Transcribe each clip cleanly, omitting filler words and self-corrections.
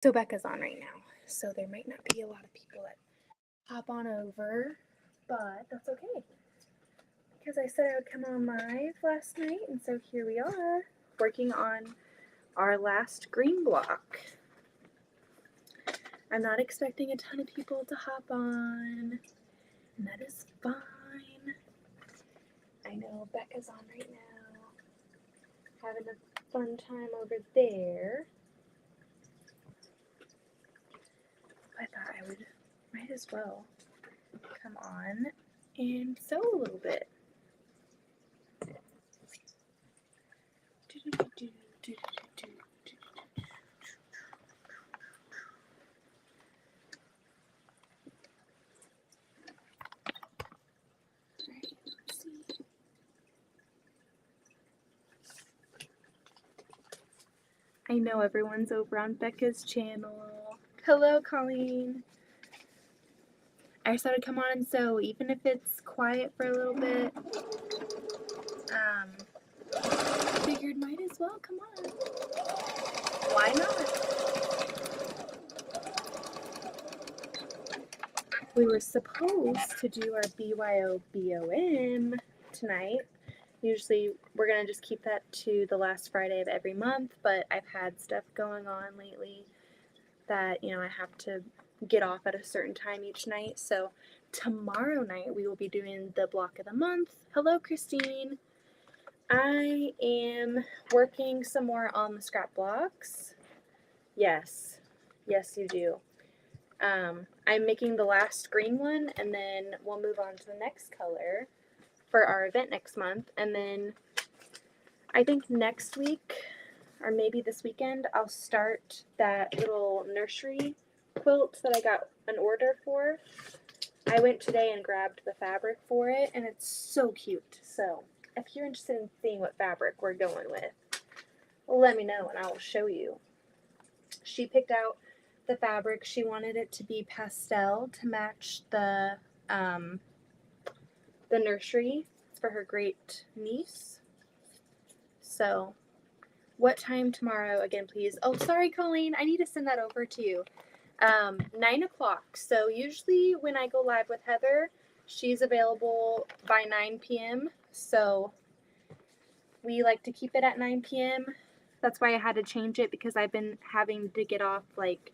So Becca's on right now, so there might not be a lot of people that hop on over, but that's okay. Because I said I would come on live last night, and so here we are, working on our last green block. I'm not expecting a ton of people to hop on, and that is fine. I know Becca's on right now, having a fun time over there. I thought I might as well come on and sew a little bit. I know everyone's over on Becca's channel. Hello, Colleen. I just thought I'd come on and sew, even if it's quiet for a little bit. Figured might as well come on. Why not? We were supposed to do our BYOBOM tonight. Usually we're going to just keep that to the last Friday of every month, but I've had stuff going on lately that, I have to get off at a certain time each night. So tomorrow night we will be doing the block of the month. Hello, Christine. I am working some more on the scrap blocks. Yes, you do. I'm making the last green one, and then we'll move on to the next color for our event next month. And then I think next week, or maybe this weekend, I'll start that little nursery quilt that I got an order for. I went today and grabbed the fabric for it, and it's so cute. So if you're interested in seeing what fabric we're going with, let me know and I will show you. She picked out the fabric. She wanted it to be pastel to match the nursery. It's for her great niece. So what time tomorrow again, please? Oh, sorry, Colleen. I need to send that over to you. 9 o'clock. So usually when I go live with Heather, she's available by 9 p.m. So we like to keep it at 9 p.m. That's why I had to change it, because I've been having to get off like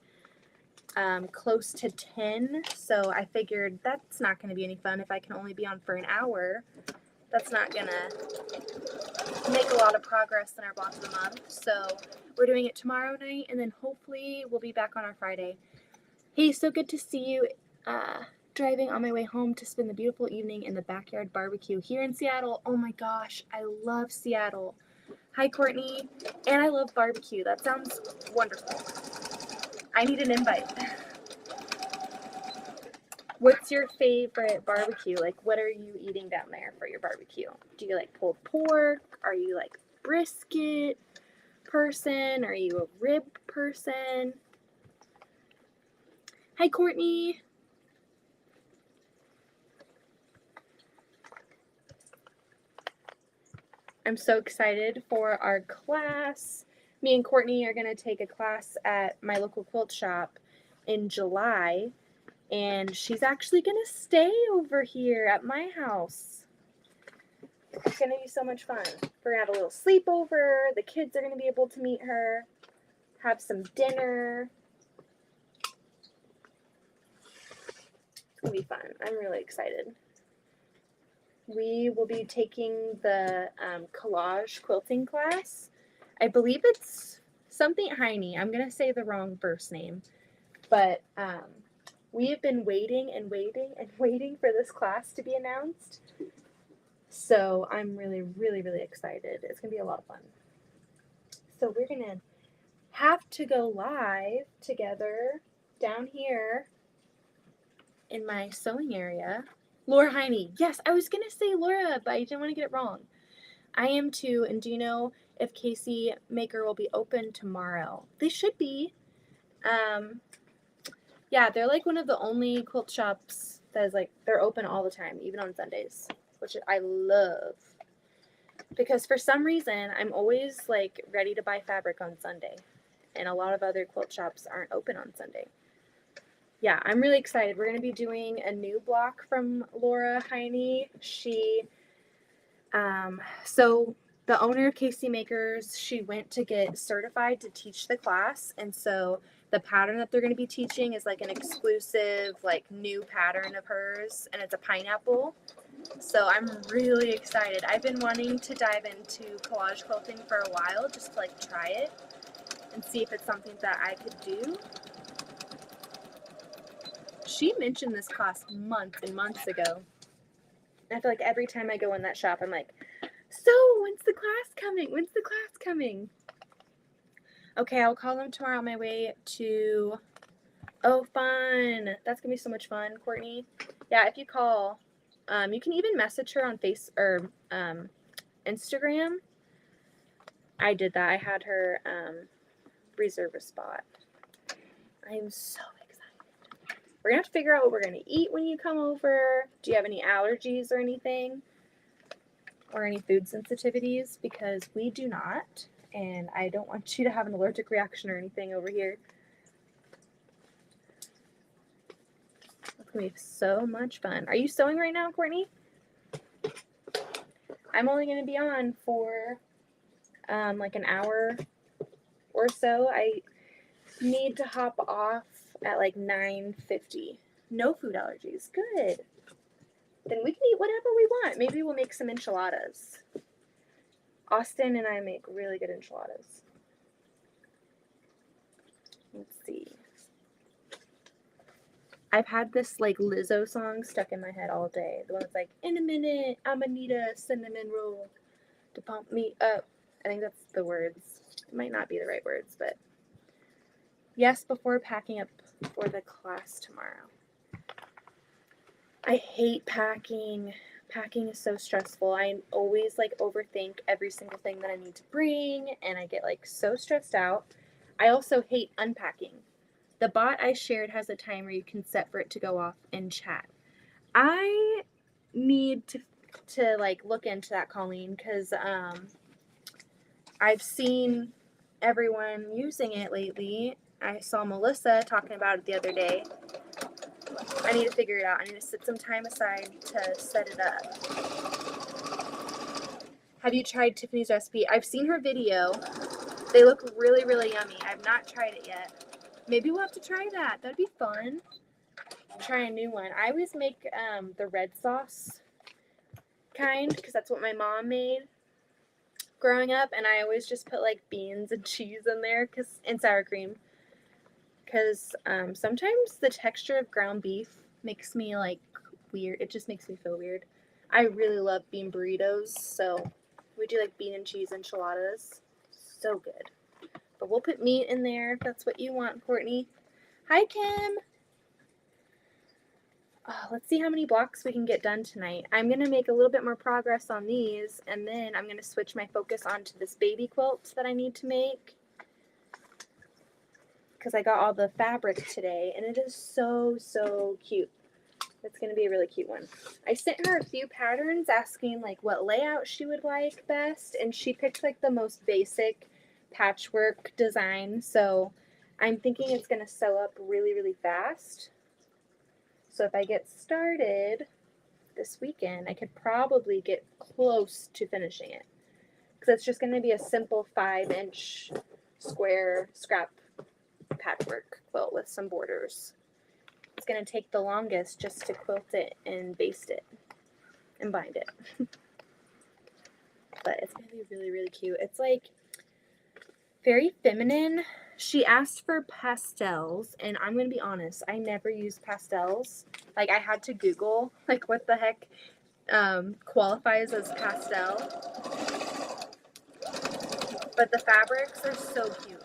close to 10. So I figured that's not going to be any fun if I can only be on for an hour. That's not going to make a lot of progress in our block of the month. So we're doing it tomorrow night, and then hopefully we'll be back on our Friday. Hey, so good to see you. Driving on my way home to spend the beautiful evening in the backyard barbecue here in Seattle. Oh my gosh, I love Seattle. Hi, Courtney. And I love barbecue. That sounds wonderful. I need an invite. What's your favorite barbecue? Like, what are you eating down there for your barbecue? Do you like pulled pork? Are you like brisket person? Are you a rib person? Hi, Courtney. I'm so excited for our class. Me and Courtney are going to take a class at my local quilt shop in July, and she's actually going to stay over here at my house. It's going to be so much fun. We're going to have a little sleepover. The kids are going to be able to meet her, have some dinner. It's going to be fun. I'm really excited. We will be taking the collage quilting class. I believe it's something Heine. I'm going to say the wrong first name. But we have been waiting and waiting and waiting for this class to be announced. So I'm really, really, really excited. It's going to be a lot of fun. So we're going to have to go live together down here in my sewing area. Laura Heine. Yes, I was going to say Laura, but I didn't want to get it wrong. I am too, and do you know if Casey Maker will be open tomorrow? They should be. Yeah, they're like one of the only quilt shops that is like, they're open all the time, even on Sundays, which I love. Because for some reason, I'm always like ready to buy fabric on Sunday. and a lot of other quilt shops aren't open on Sunday. Yeah, I'm really excited. We're going to be doing a new block from Laura Heine. So the owner of KC Makers, she went to get certified to teach the class, and so the pattern that they're going to be teaching is like an exclusive, like new pattern of hers, and it's a pineapple. So I'm really excited. I've been wanting to dive into collage quilting for a while, just to like try it and see if it's something that I could do. She mentioned this class months and months ago. I feel like every time I go in that shop, I'm like, so when's the class coming? When's the class coming? Okay, I'll call them tomorrow on my way to, oh, fun. That's going to be so much fun, Courtney. Yeah, if you call, you can even message her on Instagram. I did that. I had her reserve a spot. I'm so excited. We're going to have to figure out what we're going to eat when you come over. Do you have any allergies or anything? Or any food sensitivities? Because we do not. And I don't want you to have an allergic reaction or anything over here. It's going to be so much fun. Are you sewing right now, Courtney? I'm only going to be on for like an hour or so. I need to hop off at like 9:50. No food allergies. Good. Then we can eat whatever we want. Maybe we'll make some enchiladas. Austin and I make really good enchiladas. Let's see. I've had this like Lizzo song stuck in my head all day. The one that's like, in a minute, I'ma need a cinnamon roll to pump me up. I think that's the words. It might not be the right words, but yes, before packing up for the class tomorrow. I hate packing. Packing is so stressful. I always like overthink every single thing that I need to bring, and I get like so stressed out. I also hate unpacking. The bot I shared has a timer you can set for it to go off and chat. I need to like look into that, Colleen, because I've seen everyone using it lately. I saw Melissa talking about it the other day. I need to figure it out. I need to set some time aside to set it up. Have you tried Tiffany's recipe? I've seen her video. They look really, really yummy. I've not tried it yet. Maybe we'll have to try that. That'd be fun. Try a new one. I always make the red sauce kind because that's what my mom made growing up, and I always just put like beans and cheese in there and sour cream because sometimes the texture of ground beef makes me like weird. It just makes me feel weird. I really love bean burritos, so we do like bean and cheese enchiladas. So good. But we'll put meat in there if that's what you want, Courtney. Hi, Kim. Let's see how many blocks we can get done tonight. I'm going to make a little bit more progress on these, and then I'm going to switch my focus onto this baby quilt that I need to make because I got all the fabric today, and it is so, so cute. It's going to be a really cute one. I sent her a few patterns asking like what layout she would like best, and she picked like the most basic patchwork design, so I'm thinking it's going to sew up really, really fast. So if I get started this weekend, I could probably get close to finishing it because it's just going to be a simple 5-inch square scrap patchwork quilt with some borders. It's going to take the longest just to quilt it and baste it and bind it. But it's going to be really, really cute. It's like very feminine. She asked for pastels, and I'm going to be honest, I never use pastels. Like, I had to Google, like, what the heck qualifies as pastel. But the fabrics are so cute.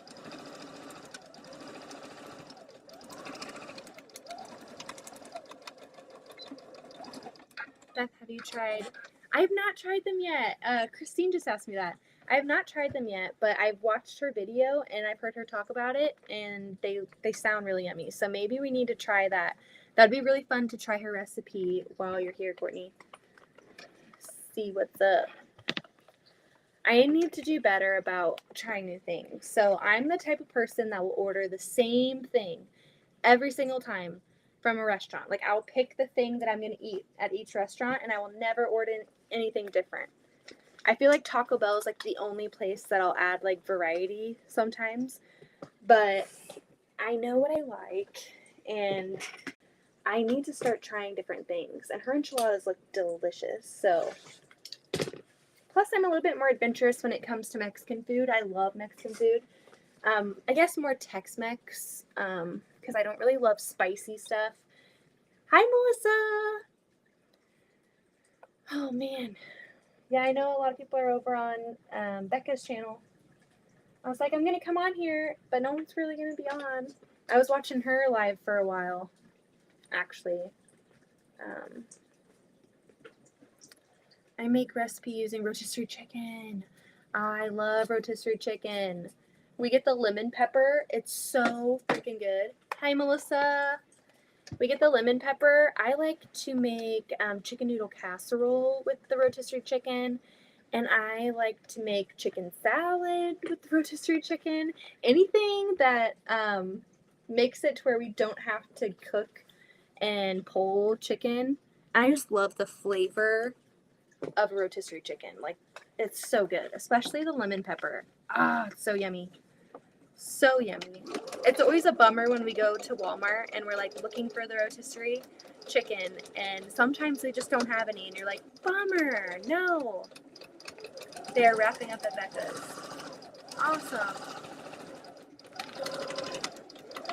Beth, have you tried? I have not tried them yet. Christine just asked me that. I have not tried them yet, but I've watched her video and I've heard her talk about it, and they sound really yummy. So maybe we need to try that. That'd be really fun to try her recipe while you're here, Courtney. See what's up. I need to do better about trying new things. So I'm the type of person that will order the same thing every single time from a restaurant. Like I'll pick the thing that I'm going to eat at each restaurant and I will never order anything different. I feel like Taco Bell is like the only place that I'll add like variety sometimes, but I know what I like and I need to start trying different things. And her enchiladas look delicious. So plus I'm a little bit more adventurous when it comes to Mexican food. I love Mexican food. I guess more Tex-Mex because I don't really love spicy stuff. Hi, Melissa. Oh man, yeah, I know a lot of people are over on Becca's channel. I was like, I'm gonna come on here, but no one's really gonna be on. I was watching her live for a while, actually. I make recipe using rotisserie chicken. I love rotisserie chicken. We get the lemon pepper. It's so freaking good. Hi, Melissa. We get the lemon pepper. I like to make chicken noodle casserole with the rotisserie chicken. And I like to make chicken salad with the rotisserie chicken. Anything that makes it to where we don't have to cook and pull chicken. I just love the flavor of rotisserie chicken. Like, it's so good, especially the lemon pepper. Ah, it's so yummy. So yummy. It's always a bummer when we go to Walmart and we're like looking for the rotisserie chicken and sometimes they just don't have any and you're like, bummer, no. They are wrapping up at Becca's. Awesome.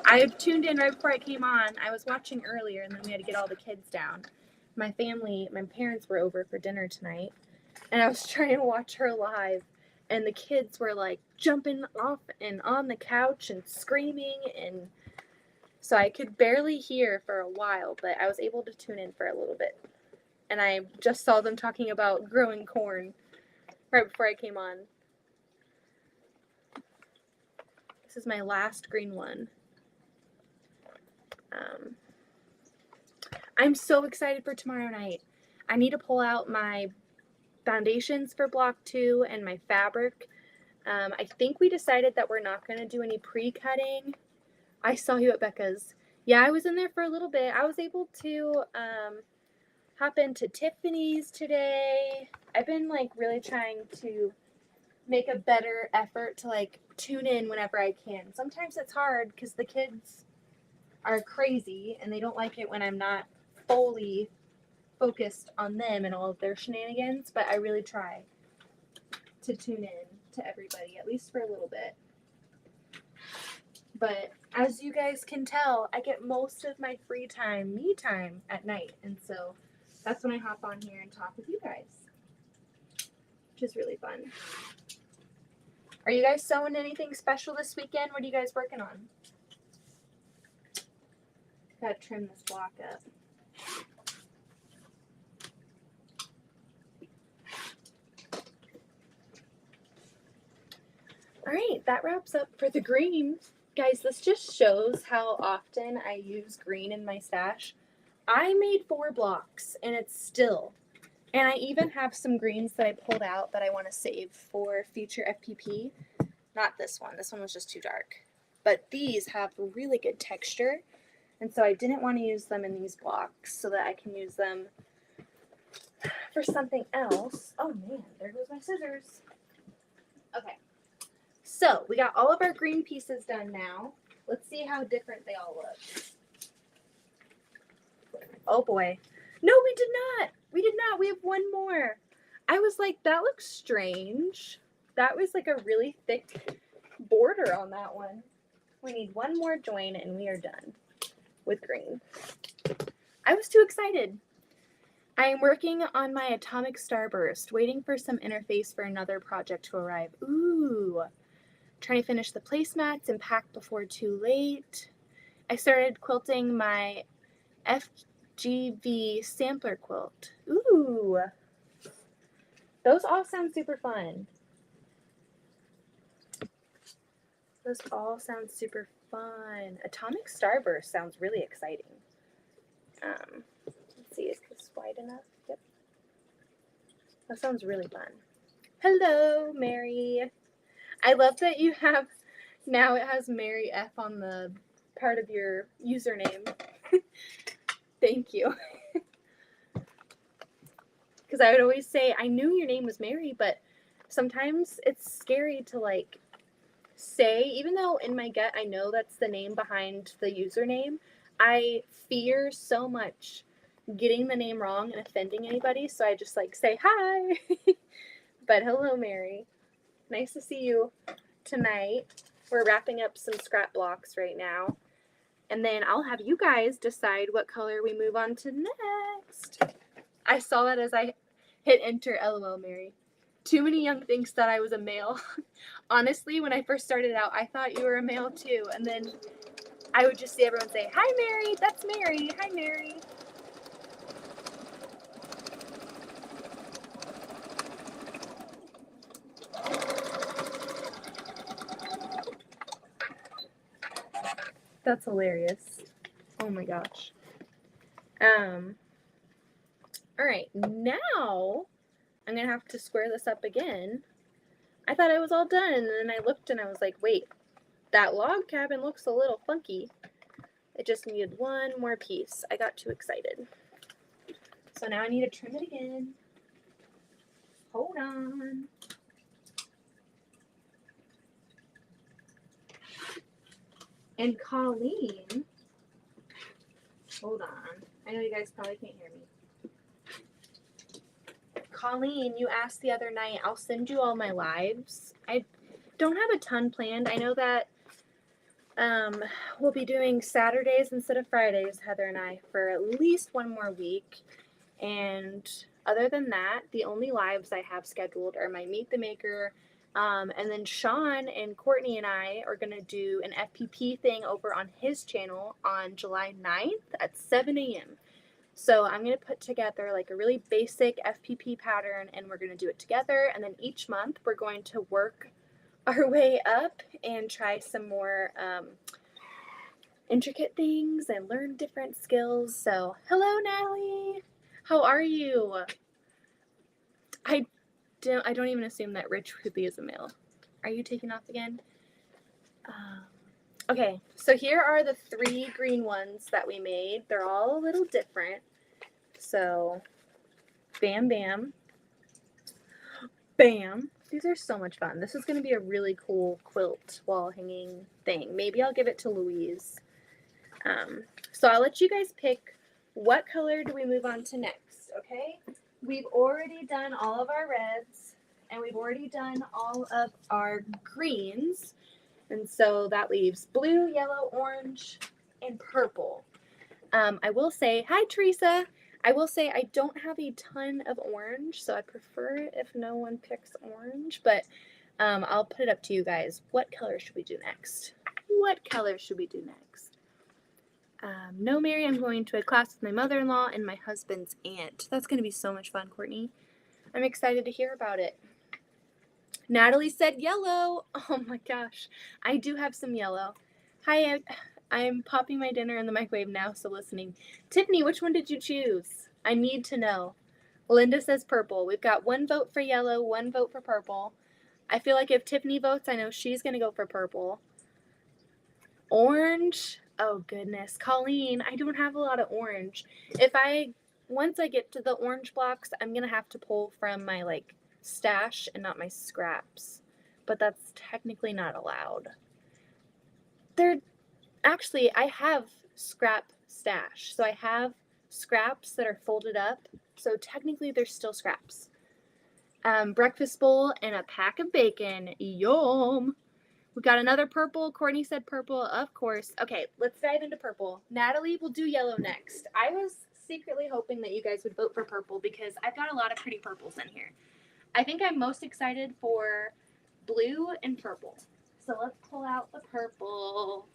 I tuned in right before I came on. I was watching earlier and then we had to get all the kids down. My parents were over for dinner tonight and I was trying to watch her live and the kids were like jumping off and on the couch and screaming, and so I could barely hear for a while, but I was able to tune in for a little bit. And I just saw them talking about growing corn right before I came on. This is my last green one. I'm so excited for tomorrow night. I need to pull out my foundations for block 2 and my fabric. I think we decided that we're not going to do any pre-cutting. I saw you at Becca's. Yeah, I was in there for a little bit. I was able to hop into Tiffany's today. I've been like really trying to make a better effort to like tune in whenever I can. Sometimes it's hard because the kids are crazy and they don't like it when I'm not fully focused on them and all of their shenanigans, but I really try to tune in to everybody, at least for a little bit. But as you guys can tell, I get most of my free time, me time, at night. And so that's when I hop on here and talk with you guys, which is really fun. Are you guys sewing anything special this weekend? What are you guys working on? Gotta trim this block up. All right, that wraps up for the green. Guys, this just shows how often I use green in my stash. I made 4 blocks and it's still. And I even have some greens that I pulled out that I want to save for future FPP. Not this one. This one was just too dark. But these have really good texture. And so I didn't want to use them in these blocks so that I can use them for something else. Oh man, there goes my scissors. Okay. So we got all of our green pieces done now. Let's see how different they all look. Oh boy. No, we did not. We did not. We have one more. I was like, that looks strange. That was like a really thick border on that one. We need one more join and we are done with green. I was too excited. I am working on my atomic starburst, waiting for some interface for another project to arrive. Ooh. Trying to finish the placemats and pack before too late. I started quilting my FGV sampler quilt. Ooh. Those all sound super fun. Those all sound super fun. Atomic Starburst sounds really exciting. Let's see, is this wide enough? Yep. That sounds really fun. Hello, Mary. I love that you have, now it has Mary F on the part of your username. Thank you. Because I would always say, I knew your name was Mary, but sometimes it's scary to like say, even though in my gut I know that's the name behind the username, I fear so much getting the name wrong and offending anybody, so I just like say hi. But hello, Mary. Nice to see you tonight. We're wrapping up some scrap blocks right now, and then I'll have you guys decide what color we move on to next. I saw that as I hit enter. LOL, Mary. Too many young things thought I was a male. Honestly, when I first started out, I thought you were a male too, and then I would just see everyone say, "Hi, Mary. That's Mary. Hi, Mary." That's hilarious. Oh my gosh. All right, now I'm gonna have to square this up again. I thought I was all done, and then I looked and I was like, wait, that log cabin looks a little funky. It just needed one more piece. I got too excited. So now I need to trim it again. Hold on. And Colleen, hold on. I know you guys probably can't hear me. Colleen, you asked the other night, I'll send you all my lives. I don't have a ton planned. I know that we'll be doing Saturdays instead of Fridays, Heather and I, for at least one more week. And other than that, the only lives I have scheduled are my Meet the Maker. And then Sean and Courtney and I are going to do an FPP thing over on his channel on July 9th at 7 a.m. So I'm going to put together like a really basic FPP pattern, and we're going to do it together. And then each month we're going to work our way up and try some more intricate things and learn different skills. So hello, Natalie. How are you? I don't even assume that Rich Ridley is a male. Are you taking off again? Okay, so here are the 3 green ones that we made. They're all a little different. So, bam, bam, bam. These are so much fun. This is going to be a really cool quilt wall hanging thing. Maybe I'll give it to Louise. So I'll let you guys pick what color do we move on to next, okay? We've already done all of our reds, and we've already done all of our greens. And so that leaves blue, yellow, orange, and purple. I will say, hi Teresa. I will say I don't have a ton of orange, so I prefer if no one picks orange, but I'll put it up to you guys. What color should we do next? What color should we do next? No, Mary, I'm going to a class with my mother-in-law and my husband's aunt. That's going to be so much fun, Courtney. I'm excited to hear about it. Natalie said yellow. Oh my gosh. I do have some yellow. Hi, I'm popping my dinner in the microwave now, so listening. Tiffany, which one did you choose? I need to know. Linda says purple. We've got 1 vote for yellow, 1 vote for purple. I feel like if Tiffany votes, I know she's going to go for purple. Orange. Oh, goodness. Colleen, I don't have a lot of orange. Once I get to the orange blocks, I'm going to have to pull from my, stash and not my scraps. But that's technically not allowed. I have scrap stash. So I have scraps that are folded up. So technically they're still scraps. Breakfast bowl and a pack of bacon. Yum. We got another purple. Courtney said purple, of course. Okay, let's dive into purple. Natalie will do yellow next. I was secretly hoping that you guys would vote for purple because I've got a lot of pretty purples in here. I think I'm most excited for blue and purple. So let's pull out the purple.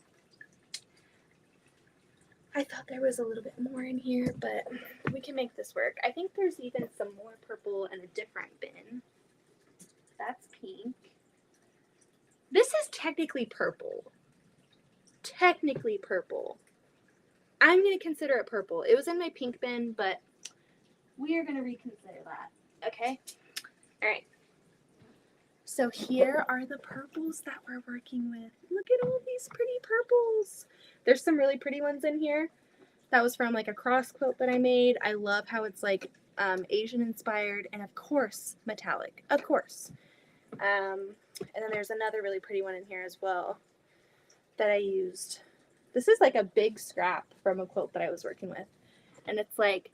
I thought there was a little bit more in here, but we can make this work. I think there's even some more purple in a different bin. That's pink. This is technically purple. Technically purple. I'm going to consider it purple. It was in my pink bin, but we are going to reconsider that. Okay? All right. So here are the purples that we're working with. Look at all these pretty purples. There's some really pretty ones in here. That was from like a cross quilt that I made. I love how it's like Asian inspired and of course metallic, of course. And then there's another really pretty one in here as well that I used. This is like a big scrap from a quilt that I was working with. And it's like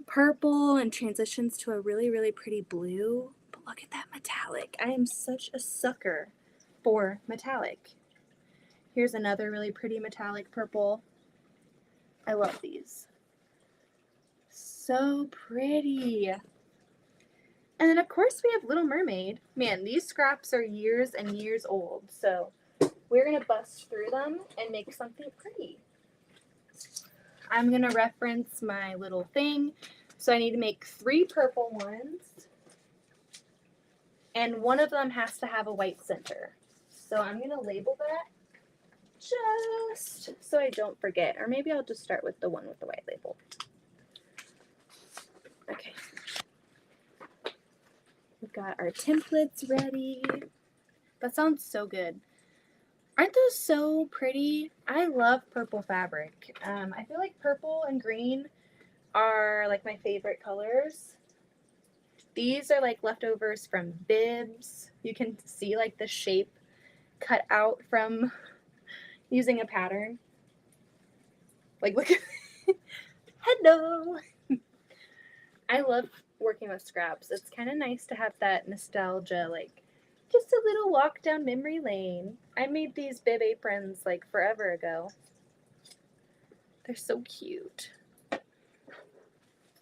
purple and transitions to a really, really pretty blue. But look at that metallic. I am such a sucker for metallic. Here's another really pretty metallic purple. I love these. So pretty. And then of course we have Little Mermaid. Man, these scraps are years and years old. So we're going to bust through them and make something pretty. I'm going to reference my little thing. So I need to make 3 purple ones. And one of them has to have a white center. So I'm going to label that just so I don't forget. Or maybe I'll just start with the one with the white label. Okay. We've got our templates ready. That sounds so good. Aren't those so pretty? I love purple fabric. I feel like purple and green are like my favorite colors. These are like leftovers from bibs. You can see like the shape cut out from using a pattern. Like look at hello. I love working with scraps. It's kind of nice to have that nostalgia, like just a little walk down memory lane. I made these bib aprons like forever ago. They're so cute.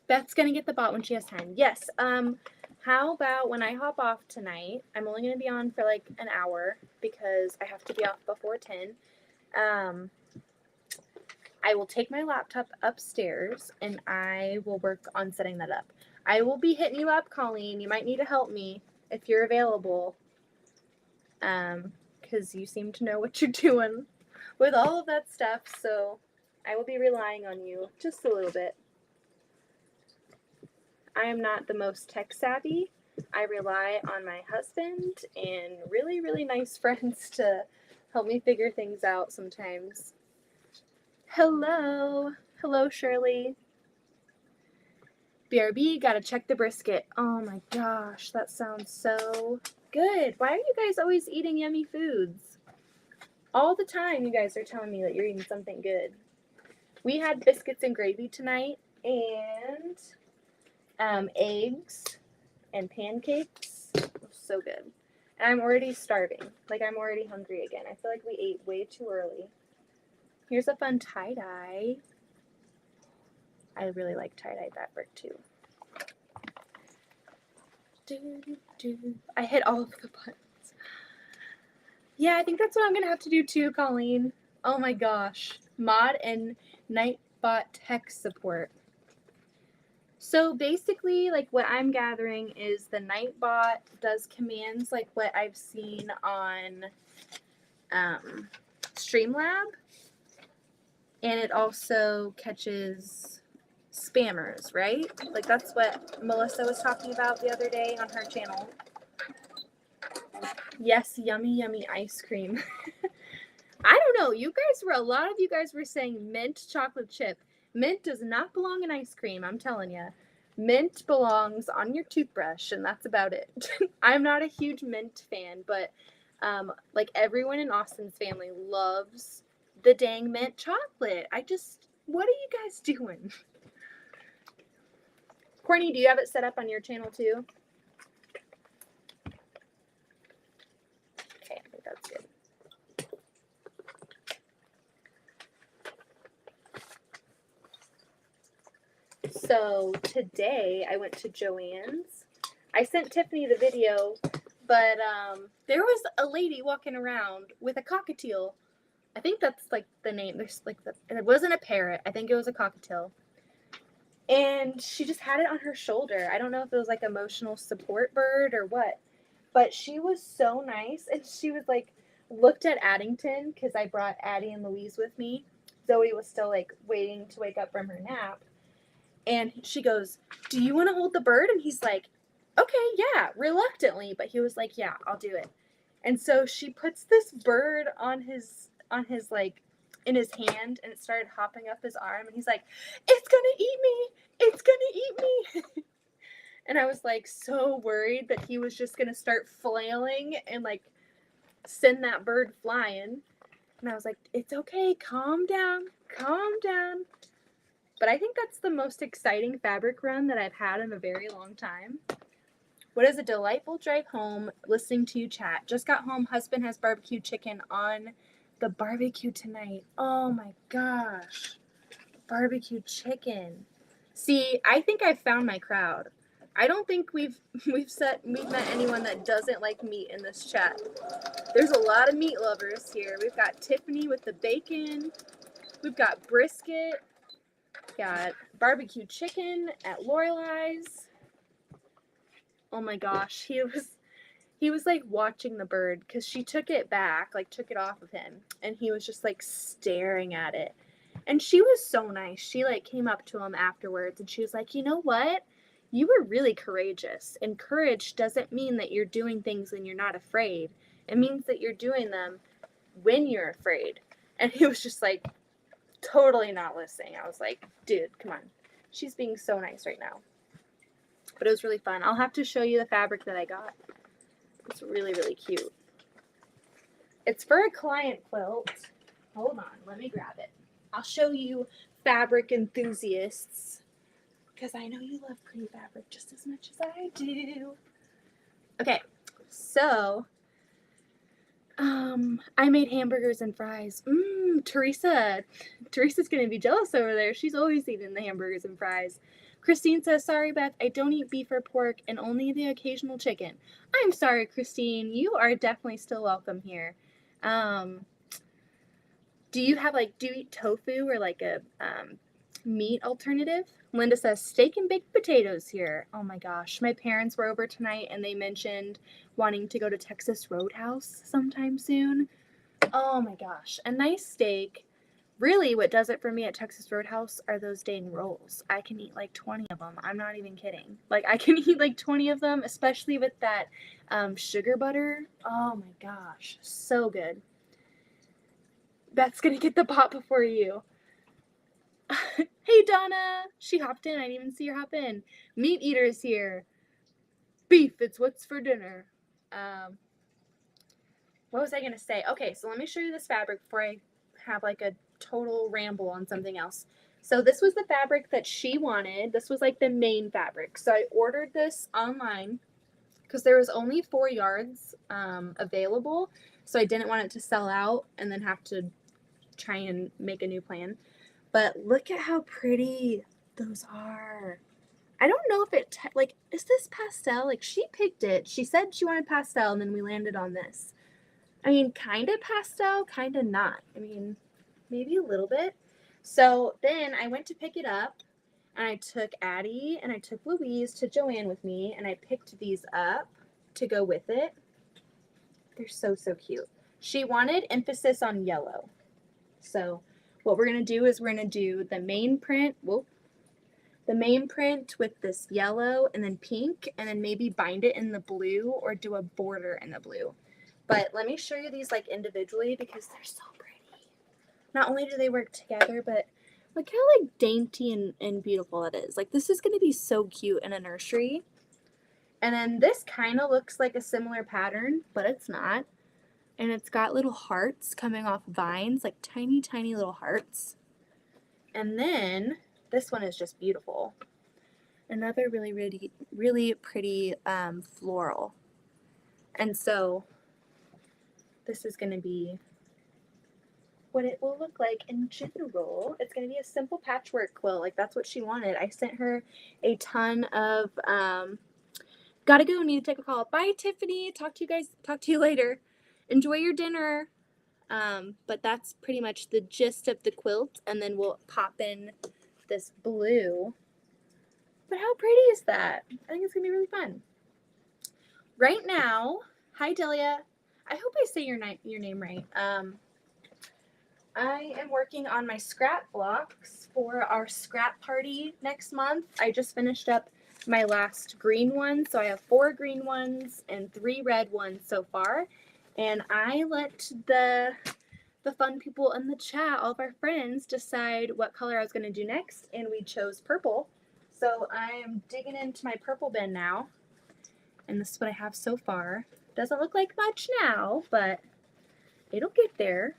Beth's gonna get the bot when she has time. Yes. How about when I hop off tonight? I'm only gonna be on for like an hour because I have to be off before 10. I will take my laptop upstairs and I will work on setting that up. I will be hitting you up, Colleen. You might need to help me if you're available. Because you seem to know what you're doing with all of that stuff. So I will be relying on you just a little bit. I am not the most tech savvy. I rely on my husband and really, really nice friends to help me figure things out sometimes. Hello. Hello, Shirley. BRB, gotta check the brisket. Oh my gosh, that sounds so good. Why are you guys always eating yummy foods? All the time you guys are telling me that you're eating something good. We had biscuits and gravy tonight and eggs and pancakes. It was so good. And I'm already starving. Like I'm already hungry again. I feel like we ate way too early. Here's a fun tie-dye. I really like tie-dye fabric too. I hit all of the buttons. Yeah, I think that's what I'm going to have to do too, Colleen. Oh my gosh. Mod and Nightbot tech support. So basically, like what I'm gathering is the Nightbot does commands like what I've seen on Streamlab. And it also catches spammers, right? Like that's what Melissa was talking about the other day on her channel. Yes, yummy, yummy ice cream. I don't know. A lot of you guys were saying mint chocolate chip. Mint does not belong in ice cream, I'm telling you. Mint belongs on your toothbrush, and that's about it. I'm not a huge mint fan, but like everyone in Austin's family loves the dang mint chocolate. What are you guys doing? Courtney, do you have it set up on your channel too? Okay, I think that's good. So today I went to Joann's. I sent Tiffany the video, but there was a lady walking around with a cockatiel. I think that's like the name. It wasn't a parrot. I think it was a cockatiel. And she just had it on her shoulder. I don't know if it was like emotional support bird or what, but she was so nice. And she was like, looked at Addington because I brought Addie and Louise with me. Zoe was still like waiting to wake up from her nap. And she goes, "Do you want to hold the bird?" And he's like, okay, yeah, reluctantly, but he was like, yeah, I'll do it. And so she puts this bird on his like in his hand, and it started hopping up his arm, and he's like, it's gonna eat me, it's gonna eat me. And I was like so worried that he was just gonna start flailing and like send that bird flying. And I was like, it's okay, calm down, calm down. But I think that's the most exciting fabric run that I've had in a very long time. What is a delightful drive home listening to you chat. Just got home. Husband has barbecue chicken on the barbecue tonight. Oh my gosh. Barbecue chicken. See, I think I've found my crowd. I don't think we've met anyone that doesn't like meat in this chat. There's a lot of meat lovers here. We've got Tiffany with the bacon. We've got brisket. Got barbecue chicken at Lorelai's. Oh my gosh, he was like watching the bird because she took it back, like took it off of him, and he was just like staring at it. And she was so nice. She like came up to him afterwards and she was like, you know what? You were really courageous. And courage doesn't mean that you're doing things when you're not afraid. It means that you're doing them when you're afraid. And he was just like totally not listening. I was like, dude, come on. She's being so nice right now. But it was really fun. I'll have to show you the fabric that I got. It's really, really cute. It's for a client quilt. Hold on, let me grab it. I'll show you fabric enthusiasts because I know you love pretty fabric just as much as I do. Okay, so I made hamburgers and fries. Teresa's gonna be jealous over there. She's always eating the hamburgers and fries. Christine says, sorry, Beth, I don't eat beef or pork and only the occasional chicken. I'm sorry, Christine. You are definitely still welcome here. Do you eat tofu or like a meat alternative? Linda says, steak and baked potatoes here. Oh my gosh. My parents were over tonight and they mentioned wanting to go to Texas Roadhouse sometime soon. Oh my gosh. A nice steak. Really, what does it for me at Texas Roadhouse are those dang rolls. I can eat like 20 of them. I'm not even kidding. Like, I can eat like 20 of them, especially with that sugar butter. Oh my gosh. So good. Beth's gonna get the pot before you. Hey, Donna. She hopped in. I didn't even see her hop in. Meat Eater's here. Beef, it's what's for dinner. What was I gonna say? Okay, so let me show you this fabric before I have like a total ramble on something else. So this was the fabric that she wanted. This was like the main fabric. So I ordered this online because there was only 4 yards available. So I didn't want it to sell out and then have to try and make a new plan. But look at how pretty those are. I don't know if it, is this pastel? Like, she picked it. She said she wanted pastel, and then we landed on this. I mean, kind of pastel, kind of not. I mean, maybe a little bit. So then I went to pick it up, and I took Addie and I took Louise to Joann with me, and I picked these up to go with it. They're so, so cute. She wanted emphasis on yellow. So what we're going to do is we're going to do the main print. The main print with this yellow and then pink, and then maybe bind it in the blue or do a border in the blue. But let me show you these like individually because they're so pretty. Not only do they work together, but look how like dainty and beautiful it is. Like, this is going to be so cute in a nursery. And then this kind of looks like a similar pattern, but it's not. And it's got little hearts coming off vines, like tiny, tiny little hearts. And then this one is just beautiful. Another really, really, really pretty floral. And so this is going to be what it will look like in general. It's going to be a simple patchwork quilt. Like, that's what she wanted. I sent her a ton of, gotta go, need to take a call. Bye, Tiffany. Talk to you later. Enjoy your dinner. But that's pretty much the gist of the quilt. And then we'll pop in this blue. But how pretty is that? I think it's going to be really fun. Right now, hi, Delia. I hope I say your name right. I am working on my scrap blocks for our scrap party next month. I just finished up my last green one. So I have 4 green ones and 3 red ones so far. And I let the fun people in the chat, all of our friends, decide what color I was going to do next, and we chose purple. So I am digging into my purple bin now, and this is what I have so far. Doesn't look like much now, but it'll get there.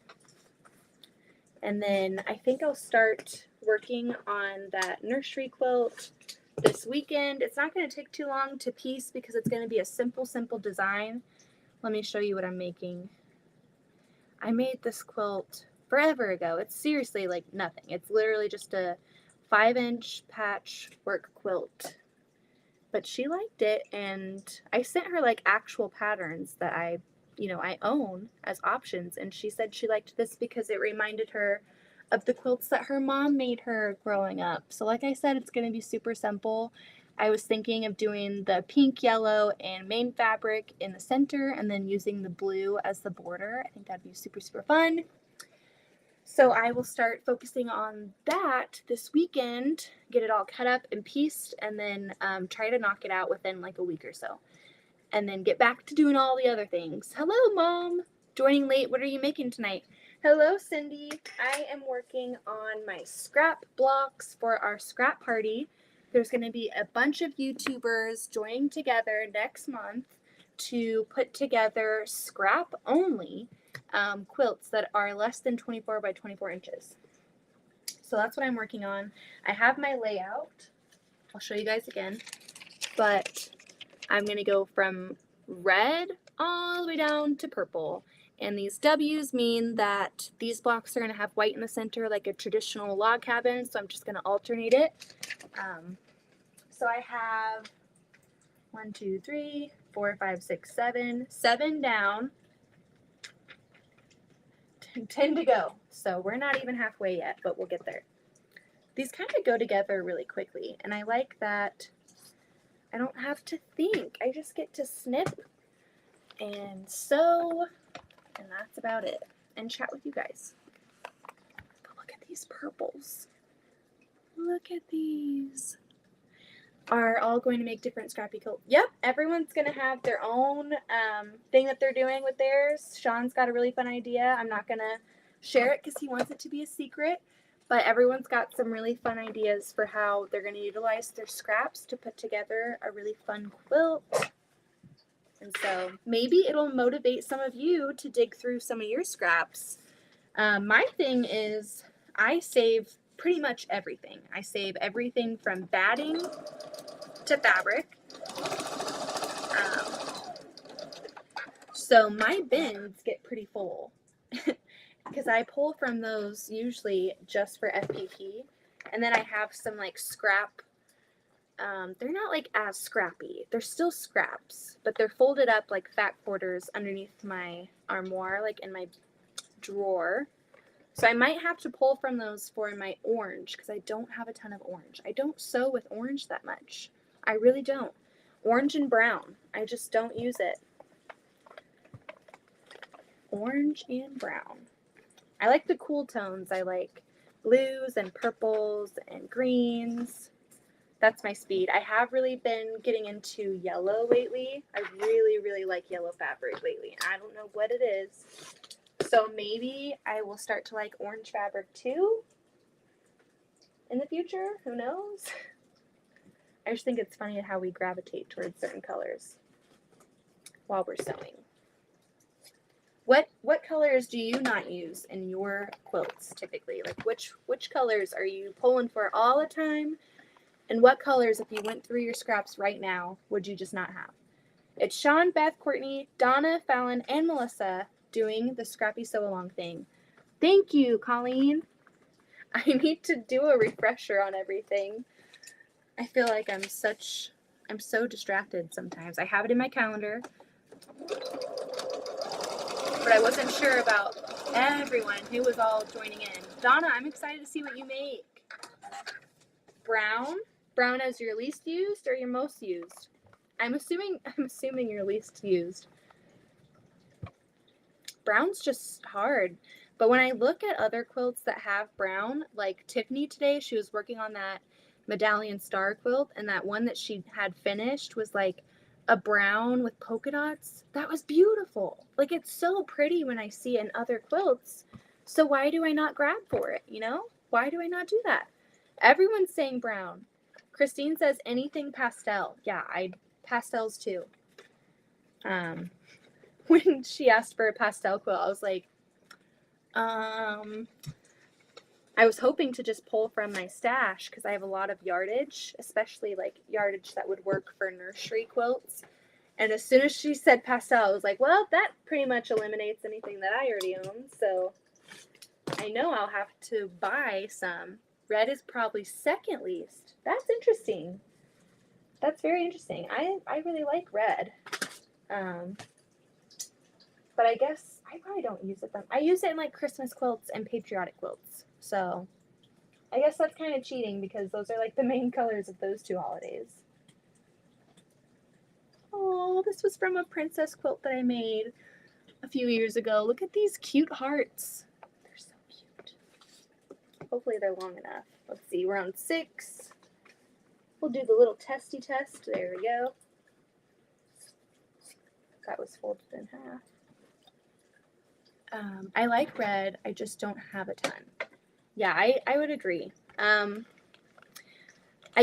And then I think I'll start working on that nursery quilt this weekend. It's not going to take too long to piece because it's going to be a simple design. Let me show you what I'm making. I made this quilt forever ago. It's seriously like nothing. It's literally just a 5-inch patchwork quilt. But she liked it, and I sent her like actual patterns that I own as options, and she said she liked this because it reminded her of the quilts that her mom made her growing up. So like I said, it's going to be super simple. I was thinking of doing the pink, yellow, and main fabric in the center, and then using the blue as the border. I think that'd be super fun. So I will start focusing on that this weekend, get it all cut up and pieced, and then try to knock it out within like a week or so. And then get back to doing all the other things. Hello, Mom. Joining late. What are you making tonight? Hello, Cindy. I am working on my scrap blocks for our scrap party. There's going to be a bunch of YouTubers joining together next month to put together scrap only quilts that are less than 24 by 24 inches. So that's what I'm working on. I have my layout. I'll show you guys again. But I'm going to go from red all the way down to purple. And these W's mean that these blocks are going to have white in the center like a traditional log cabin. So I'm just going to alternate it. So I have 1, 2, 3, 4, 5, 6, 7 down. 10 to go. So we're not even halfway yet, but we'll get there. These kind of go together really quickly, and I like that I don't have to think. I just get to snip and sew, and that's about it. And chat with you guys. But look at these purples. Look at these. Are all going to make different scrappy quilts. Yep, everyone's going to have their own thing that they're doing with theirs. Sean's got a really fun idea. I'm not going to share it because he wants it to be a secret. But everyone's got some really fun ideas for how they're going to utilize their scraps to put together a really fun quilt. And so maybe it'll motivate some of you to dig through some of your scraps. My thing is I save pretty much everything. I save everything from batting to fabric. So my bins get pretty full because I pull from those usually just for FPP. And then I have some like scrap. They're not like as scrappy. They're still scraps, but they're folded up like fat quarters underneath my armoire, like in my drawer. So I might have to pull from those for my orange because I don't have a ton of orange. I don't sew with orange that much. I really don't. Orange and brown. I just don't use it. Orange and brown. I like the cool tones. I like blues and purples and greens. That's my speed. I have really been getting into yellow lately. I really like yellow fabric lately. I don't know what it is. So maybe I will start to like orange fabric too in the future. Who knows? I just think it's funny how we gravitate towards certain colors while we're sewing. What colors do you not use in your quilts typically? Like which colors are you pulling for all the time? And what colors, if you went through your scraps right now, would you just not have? It's Sean, Beth, Courtney, Donna, Fallon, and Melissa doing the Scrappy Sew Along thing. Thank you, Colleen. I need to do a refresher on everything. I feel like I'm so distracted sometimes. I have it in my calendar, but I wasn't sure about everyone who was all joining in. Donna, I'm excited to see what you make. Brown? Brown as your least used or your most used? I'm assuming your least used. Brown's just hard. But when I look at other quilts that have brown, like Tiffany today, she was working on that medallion star quilt, and that one that she had finished was like a brown with polka dots. That was beautiful. Like, it's so pretty when I see it in other quilts. So why do I not grab for it, you know? Why do I not do that? Everyone's saying brown. Christine says anything pastel. Yeah, pastels too. When she asked for a pastel quilt, I was like, I was hoping to just pull from my stash because I have a lot of yardage, especially like yardage that would work for nursery quilts. And as soon as she said pastel, I was like, well, that pretty much eliminates anything that I already own. So I know I'll have to buy some. Red is probably second least. That's interesting. That's very interesting. I really like red. But I guess I probably don't use it then. I use it in like Christmas quilts and patriotic quilts. So I guess that's kind of cheating because those are like the main colors of those two holidays. Oh, this was from a princess quilt that I made a few years ago. Look at these cute hearts. They're so cute. Hopefully they're long enough. Let's see, we're on 6. We'll do the little testy test. There we go. That was folded in half. I like red. I just don't have a ton. Yeah, I would agree. I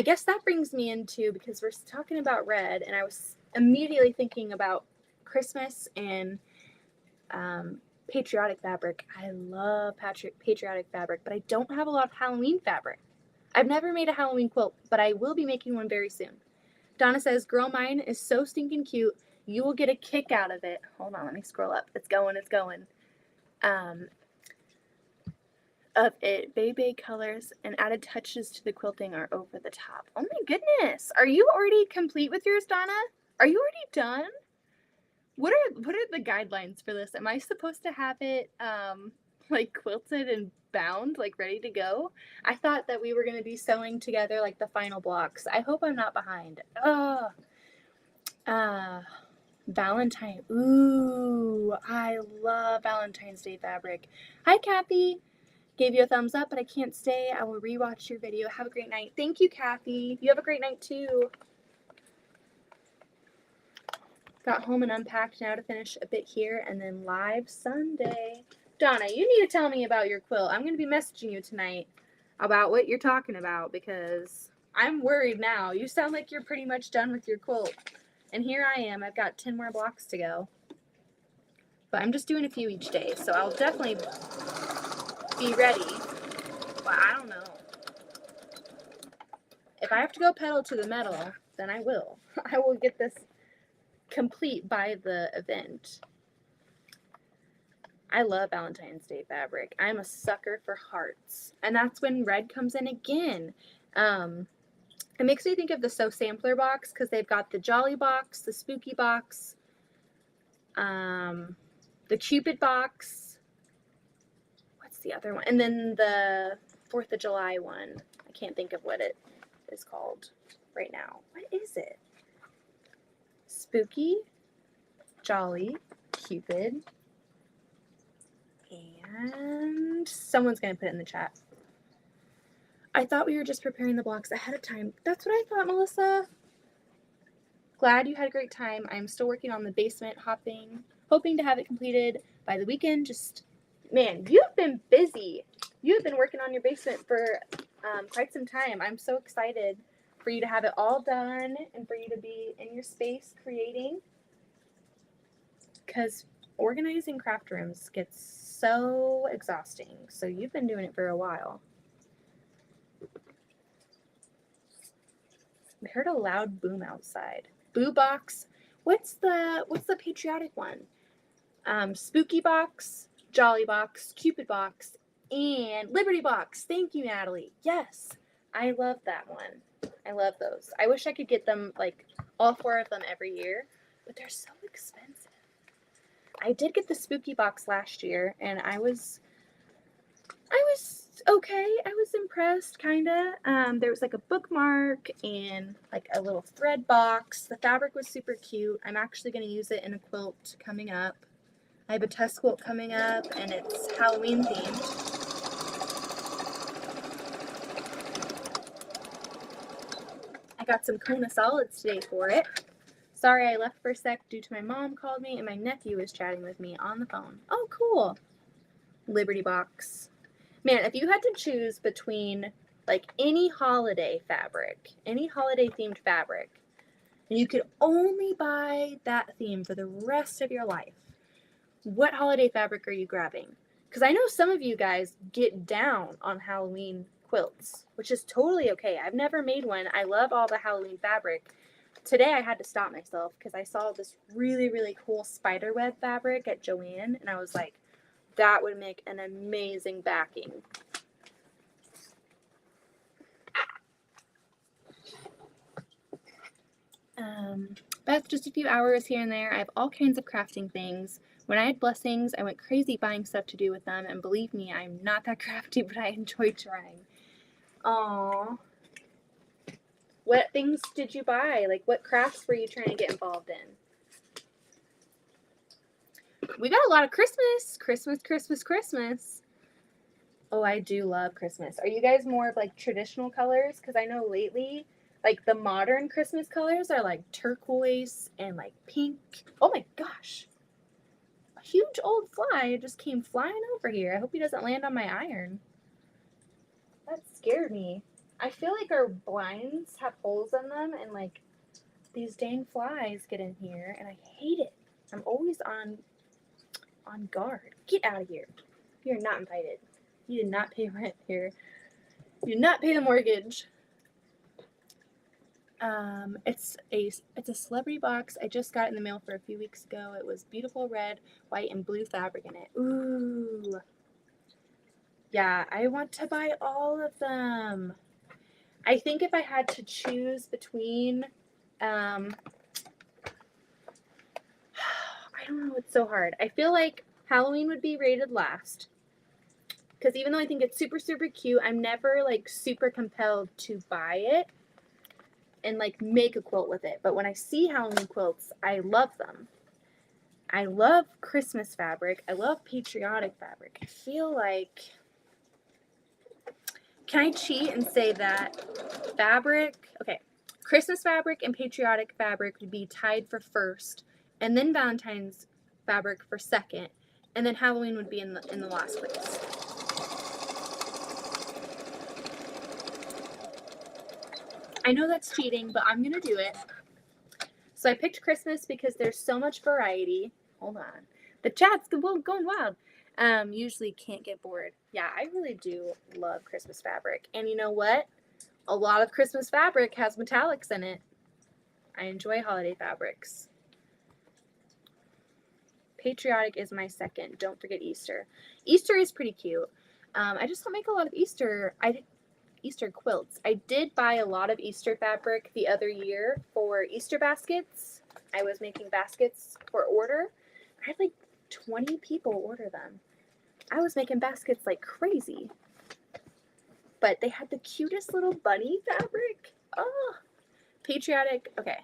guess that brings me into, because we're talking about red, and I was immediately thinking about Christmas and patriotic fabric. I love patriotic fabric, but I don't have a lot of Halloween fabric. I've never made a Halloween quilt, but I will be making one very soon. Donna says, girl, mine is so stinking cute. You will get a kick out of it. Hold on, let me scroll up. It's going. Of it, Bay colors and added touches to the quilting are over the top. Oh my goodness. Are you already complete with yours, Donna? Are you already done? What are the guidelines for this? Am I supposed to have it like quilted and bound, like ready to go? I thought that we were going to be sewing together like the final blocks. I hope I'm not behind. Valentine. Ooh, I love Valentine's Day fabric. Hi, Kathy. Gave you a thumbs up, but I can't stay. I will rewatch your video. Have a great night. Thank you, Kathy. You have a great night, too. Got home and unpacked now to finish a bit here, and then live Sunday. Donna, you need to tell me about your quilt. I'm going to be messaging you tonight about what you're talking about, because I'm worried now. You sound like you're pretty much done with your quilt. And here I am. I've got 10 more blocks to go. But I'm just doing a few each day, so I'll definitely be ready. But I don't know. If I have to go pedal to the metal, then I will. I will get this complete by the event. I love Valentine's Day fabric. I'm a sucker for hearts. And that's when red comes in again. It makes me think of the Sew Sampler box, because they've got the Jolly box, the Spooky box, the Cupid box. What's the other one? And then the 4th of July one. I can't think of what it is called right now. What is it? Spooky, Jolly, Cupid, and someone's going to put it in the chat. I thought we were just preparing the blocks ahead of time. That's what I thought, Melissa. Glad you had a great time. I'm still working on the basement hoping to have it completed by the weekend. Just, man, you've been busy. You've been working on your basement for quite some time. I'm so excited for you to have it all done and for you to be in your space creating. Because organizing craft rooms gets so exhausting. So you've been doing it for a while. I heard a loud boom outside. Boo box. What's the patriotic one? Spooky box, Jolly box, Cupid box, and Liberty box. Thank you, Natalie. Yes, I love that one. I love those. I wish I could get them, like, all 4 of them every year, but they're so expensive. I did get the Spooky box last year, and I was okay. I was impressed, kinda. There was like a bookmark and like a little thread box. The fabric was super cute. I'm actually going to use it in a quilt coming up. I have a test quilt coming up, and it's Halloween themed. got some Kona solids today for it. Sorry I left for a sec due to my mom called me and my nephew was chatting with me on the phone. Oh, cool. Liberty Box. Man, if you had to choose between like any holiday fabric, any holiday themed fabric, and you could only buy that theme for the rest of your life, what holiday fabric are you grabbing? Because I know some of you guys get down on Halloween quilts, which is totally okay. I've never made one. I love all the Halloween fabric. Today I had to stop myself because I saw this really, really cool spiderweb fabric at Joann, and I was like, that would make an amazing backing. Beth, just a few hours here and there. I have all kinds of crafting things. When I had blessings, I went crazy buying stuff to do with them, and believe me, I'm not that crafty, but I enjoy trying. Aww. What things did you buy? Like, what crafts were you trying to get involved in? We got a lot of Christmas. Christmas. Oh, I do love Christmas. Are you guys more of like traditional colors? Because I know lately, like the modern Christmas colors are like turquoise and like pink. Oh my gosh. A huge old fly just came flying over here. I hope he doesn't land on my iron. That scared me. I feel like our blinds have holes in them and like these dang flies get in here and I hate it. I'm always on guard. Get out of here. You're not invited. You did not pay rent here. You did not pay the mortgage. It's a celebrity box. I just got it in the mail for a few weeks ago. It was beautiful red, white, and blue fabric in it. Ooh. Yeah, I want to buy all of them. I think if I had to choose between, I don't know, it's so hard. I feel like Halloween would be rated last. Because even though I think it's super, super cute, I'm never like super compelled to buy it and like make a quilt with it. But when I see Halloween quilts, I love them. I love Christmas fabric. I love patriotic fabric. I feel like, can I cheat and say that fabric, okay, Christmas fabric and patriotic fabric would be tied for first, and then Valentine's fabric for second, and then Halloween would be in the last place. I know that's cheating, but I'm gonna do it. So I picked Christmas because there's so much variety. Hold on. The chat's going wild. Usually can't get bored. Yeah, I really do love Christmas fabric. And you know what? A lot of Christmas fabric has metallics in it. I enjoy holiday fabrics. Patriotic is my second. Don't forget Easter. Easter is pretty cute. I just don't make a lot of Easter quilts. I did buy a lot of Easter fabric the other year for Easter baskets. I was making baskets for order. I had like 20 people order them. I was making baskets like crazy. But they had the cutest little bunny fabric. Oh, patriotic. Okay.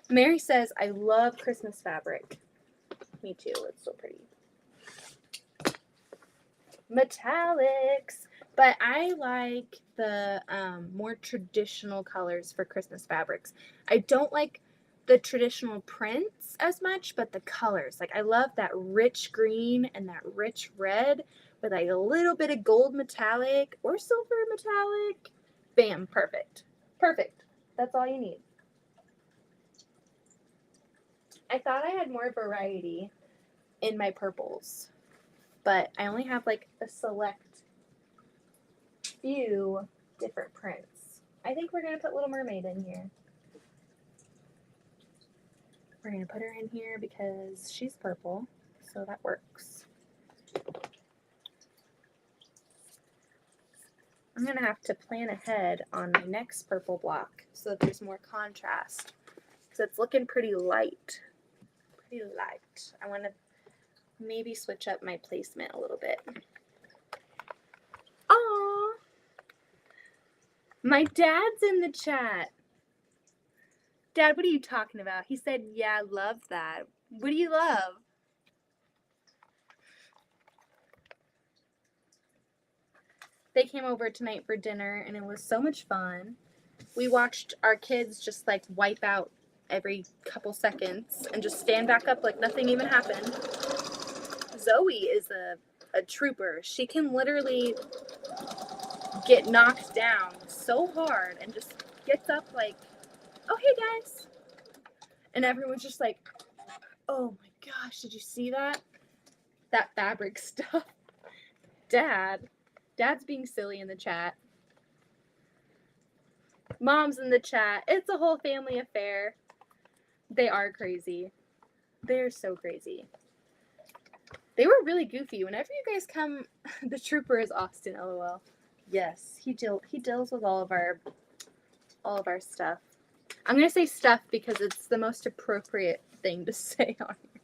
Mary says, I love Christmas fabric. Me too. It's so pretty. Metallics. But I like the more traditional colors for Christmas fabrics. I don't like the traditional prints as much, but the colors. Like I love that rich green and that rich red with like a little bit of gold metallic or silver metallic. Bam, perfect. Perfect. That's all you need. I thought I had more variety in my purples, but I only have like a select few different prints. I think we're going to put Little Mermaid in here. We're going to put her in here because she's purple, so that works. I'm going to have to plan ahead on my next purple block so that there's more contrast because it's looking pretty light. Pretty light. I want to maybe switch up my placement a little bit. Aww! My dad's in the chat. Dad, what are you talking about? He said, yeah, I love that. What do you love? They came over tonight for dinner, and it was so much fun. we watched our kids just like wipe out every couple seconds and just stand back up like nothing even happened. Zoe is a trooper. She can literally get knocked down so hard and just gets up like, oh, hey guys. And everyone's just like, oh my gosh, did you see that? That fabric stuff. Dad's being silly in the chat. Mom's in the chat. It's a whole family affair. They are crazy. They're so crazy. They were really goofy. Whenever you guys come, the trooper is Austin, LOL. Yes, he deals with all of our stuff. I'm gonna say stuff because it's the most appropriate thing to say on here.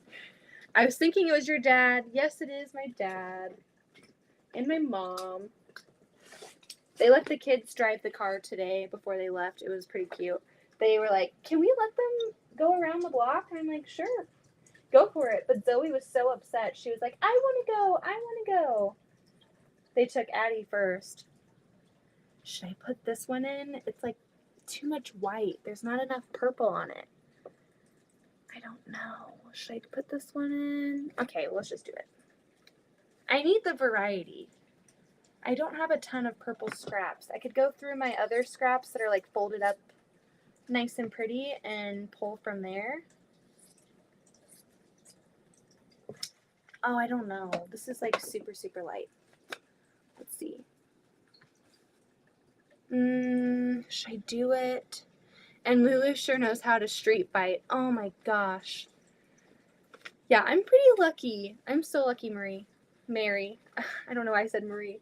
I was thinking it was your dad. Yes, it is my dad. And my mom. They let the kids drive the car today before they left. It was pretty cute. They were like, can we let them go around the block? And I'm like, sure. Go for it. But Zoe was so upset. She was like, I want to go. I want to go. They took Addie first. Should I put this one in? It's like too much white. There's not enough purple on it. I don't know. Should I put this one in? Okay, let's just do it. I need the variety. I don't have a ton of purple scraps. I could go through my other scraps that are like folded up nice and pretty and pull from there. Oh, I don't know. This is like super, super light. Let's see. Should I do it? And Lulu sure knows how to street fight. Oh my gosh. Yeah, I'm pretty lucky. I'm so lucky, Mary. I don't know why I said Marie.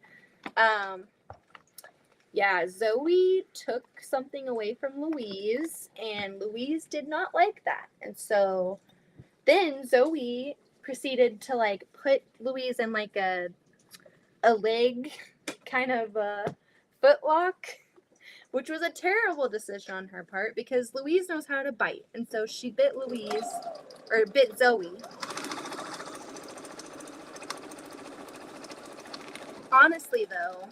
Yeah, Zoe took something away from Louise, and Louise did not like that. And so then Zoe proceeded to like put Louise in like a leg kind of a foot lock, which was a terrible decision on her part because Louise knows how to bite. And so she bit Zoe. Honestly, though,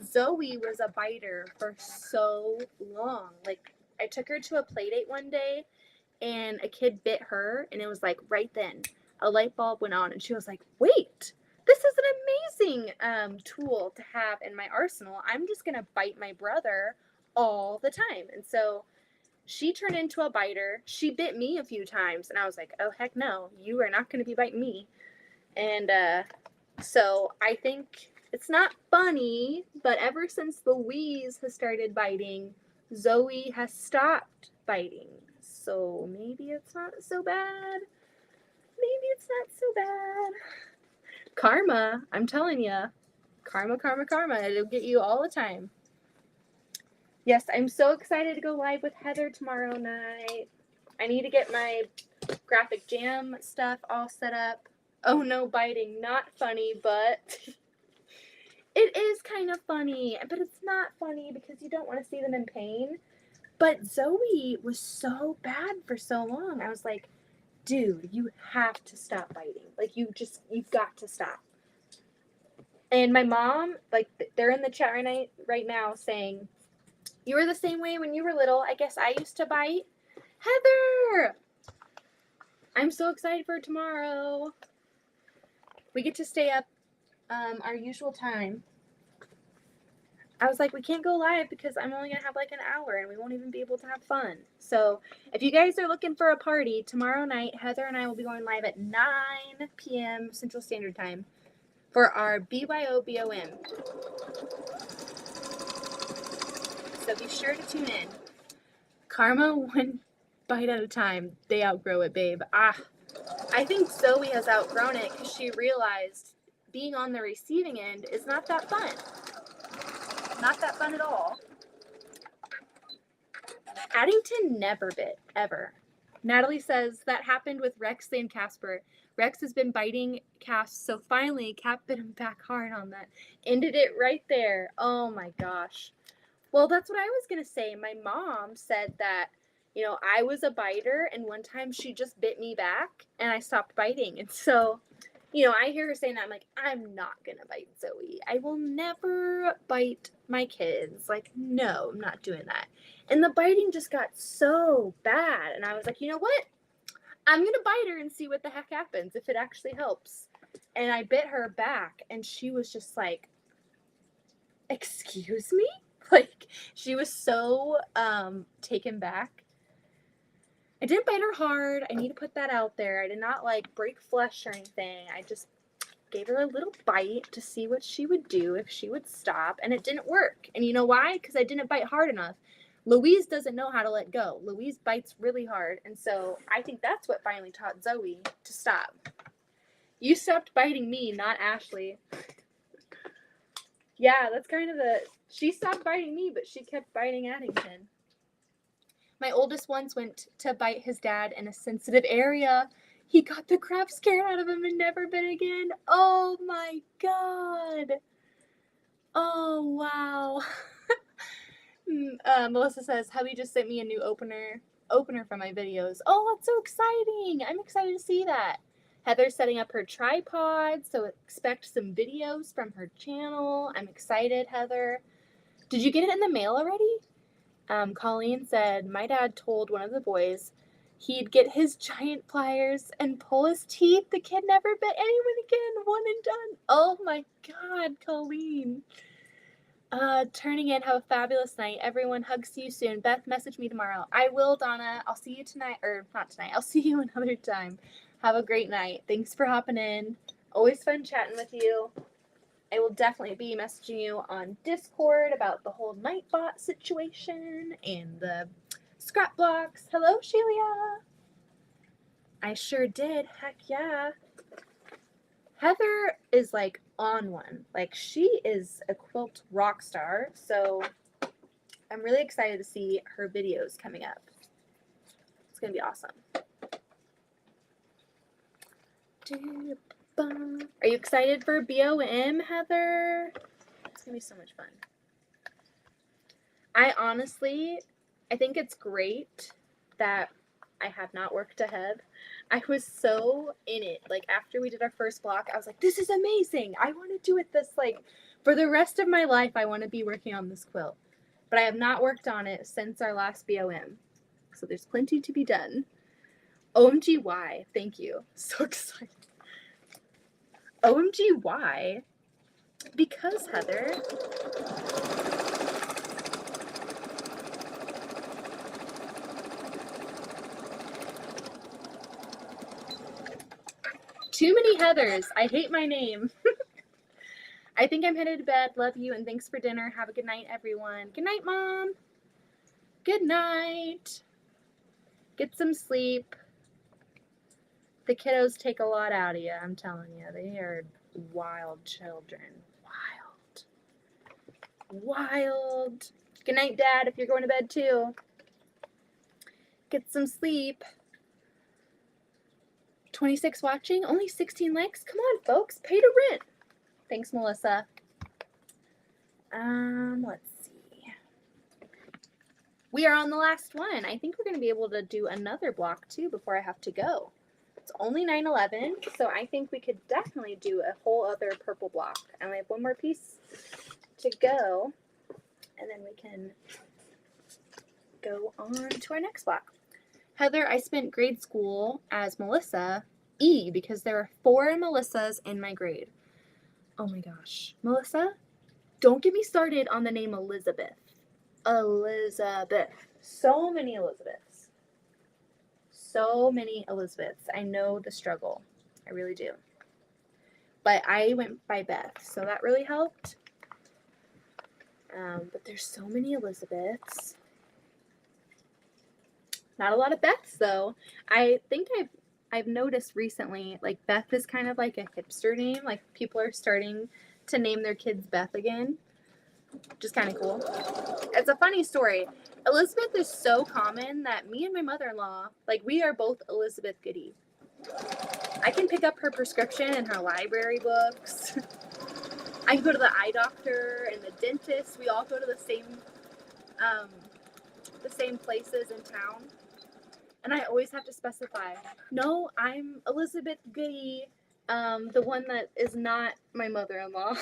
Zoe was a biter for so long. Like, I took her to a play date one day, and a kid bit her, and it was like right then a light bulb went on, and she was like, wait, this is an amazing tool to have in my arsenal. I'm just going to bite my brother all the time. And so she turned into a biter. She bit me a few times, and I was like, oh, heck no, you are not going to be biting me. And so I think it's not funny, but ever since Louise has started biting, Zoe has stopped biting. So maybe it's not so bad. Maybe it's not so bad. Karma, I'm telling you. Karma. It'll get you all the time. Yes, I'm so excited to go live with Heather tomorrow night. I need to get my graphic jam stuff all set up. Oh no, biting. Not funny, but it is kind of funny. But it's not funny because you don't want to see them in pain. But Zoe was so bad for so long. I was like, dude, you have to stop biting. Like, you've got to stop. And my mom, like, they're in the chat right now saying, you were the same way when you were little. I guess I used to bite. Heather! I'm so excited for tomorrow. We get to stay up our usual time. I was like, we can't go live because I'm only going to have like an hour and we won't even be able to have fun. So if you guys are looking for a party, tomorrow night, Heather and I will be going live at 9 p.m. Central Standard Time for our BYOBOM. So be sure to tune in. Karma, one bite at a time. They outgrow it, babe. I think Zoe has outgrown it because she realized being on the receiving end is not that fun. Not that fun at all. Addington never bit, ever. Natalie says that happened with Rex and Casper. Rex has been biting Cass, so finally Cap bit him back hard on that. Ended it right there. Oh my gosh. Well, that's what I was going to say. My mom said that, you know, I was a biter, and one time she just bit me back, and I stopped biting. And so you know, I hear her saying that, I'm like, I'm not gonna bite Zoe. I will never bite my kids. Like, no, I'm not doing that. And the biting just got so bad. And I was like, you know what? I'm gonna bite her and see what the heck happens, if it actually helps. And I bit her back, and she was just like, excuse me? Like, she was so taken back. I didn't bite her hard. I need to put that out there. I did not like break flesh or anything. I just gave her a little bite to see what she would do if she would stop, and it didn't work. And you know why? Because I didn't bite hard enough. Louise doesn't know how to let go. Louise bites really hard, and so I think that's what finally taught Zoe to stop. You stopped biting me, not Ashley. Yeah, that's kind of she stopped biting me, but she kept biting Addington. My oldest once went to bite his dad in a sensitive area. He got the crap scared out of him and never bit again. Oh my god. Oh, wow. Melissa says, hubby just sent me a new opener for my videos. Oh, that's so exciting. I'm excited to see that. Heather's setting up her tripod, so expect some videos from her channel. I'm excited, Heather. Did you get it in the mail already? Colleen said, my dad told one of the boys he'd get his giant pliers and pull his teeth. The kid never bit anyone again. One and done. Oh my god, Colleen. Turning in. Have a fabulous night. Everyone, hugs to you soon. Beth, message me tomorrow. I will, Donna. I'll see you tonight. Or not tonight. I'll see you another time. Have a great night. Thanks for hopping in. Always fun chatting with you. I will definitely be messaging you on Discord about the whole Nightbot situation and the scrap blocks. Hello, Shelia. I sure did. Heck yeah. Heather is like on one. Like, she is a quilt rock star. So I'm really excited to see her videos coming up. It's going to be awesome. Are you excited for BOM, Heather? It's going to be so much fun. I think it's great that I have not worked ahead. I was so in it. Like, after we did our first block, I was like, this is amazing. I want to do it this, like, for the rest of my life, I want to be working on this quilt. But I have not worked on it since our last BOM. So there's plenty to be done. OMG, why? Thank you. So excited. OMG, why? Because, Heather. Too many Heathers. I hate my name. I think I'm headed to bed. Love you, and thanks for dinner. Have a good night, everyone. Good night, Mom. Good night. Get some sleep. The kiddos take a lot out of you, I'm telling you. They are wild children. Wild. Good night, Dad, if you're going to bed too. Get some sleep. 26 watching, only 16 likes. Come on, folks, pay to rent. Thanks, Melissa. Let's see. We are on the last one. I think we're going to be able to do another block too before I have to go. It's only 9:11, so I think we could definitely do a whole other purple block. And I have one more piece to go, and then we can go on to our next block. Heather, I spent grade school as Melissa E because there are 4 Melissas in my grade. Oh my gosh. Melissa, don't get me started on the name Elizabeth. Elizabeth. So many Elizabeths. So many Elizabeths. I know the struggle. I really do. But I went by Beth, so that really helped. But there's so many Elizabeths. Not a lot of Beths, though. I think I've noticed recently, like, Beth is kind of like a hipster name. Like, people are starting to name their kids Beth again, which is kind of cool. It's a funny story. Elizabeth is so common that me and my mother-in-law, like, we are both Elizabeth Goody. I can pick up her prescription and her library books. I can go to the eye doctor and the dentist. We all go to the same places in town. And I always have to specify, no, I'm Elizabeth Goody. The one that is not my mother-in-law.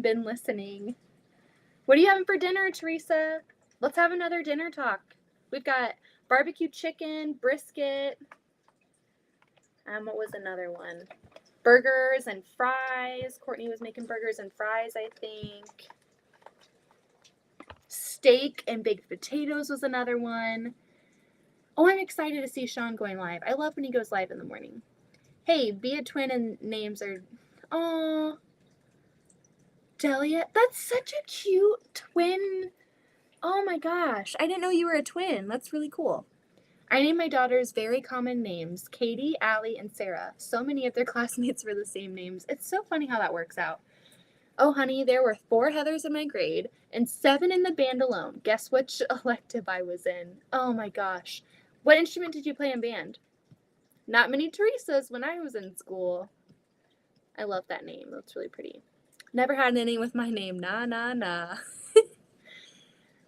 Been listening. What are you having for dinner, Teresa? Let's have another dinner talk. We've got barbecue chicken, brisket. What was another one? Burgers and fries. Courtney was making burgers and fries, I think. Steak and baked potatoes was another one. Oh, I'm excited to see Sean going live. I love when he goes live in the morning. Hey, be a twin and names are... Oh, Delia. That's such a cute twin. Oh my gosh. I didn't know you were a twin. That's really cool. I named my daughters very common names, Katie, Allie, and Sarah. So many of their classmates were the same names. It's so funny how that works out. Oh, honey, there were 4 Heathers in my grade and 7 in the band alone. Guess which elective I was in? Oh my gosh. What instrument did you play in band? Not many Teresas when I was in school. I love that name. That's really pretty. Never had any with my name. Nah, nah, nah.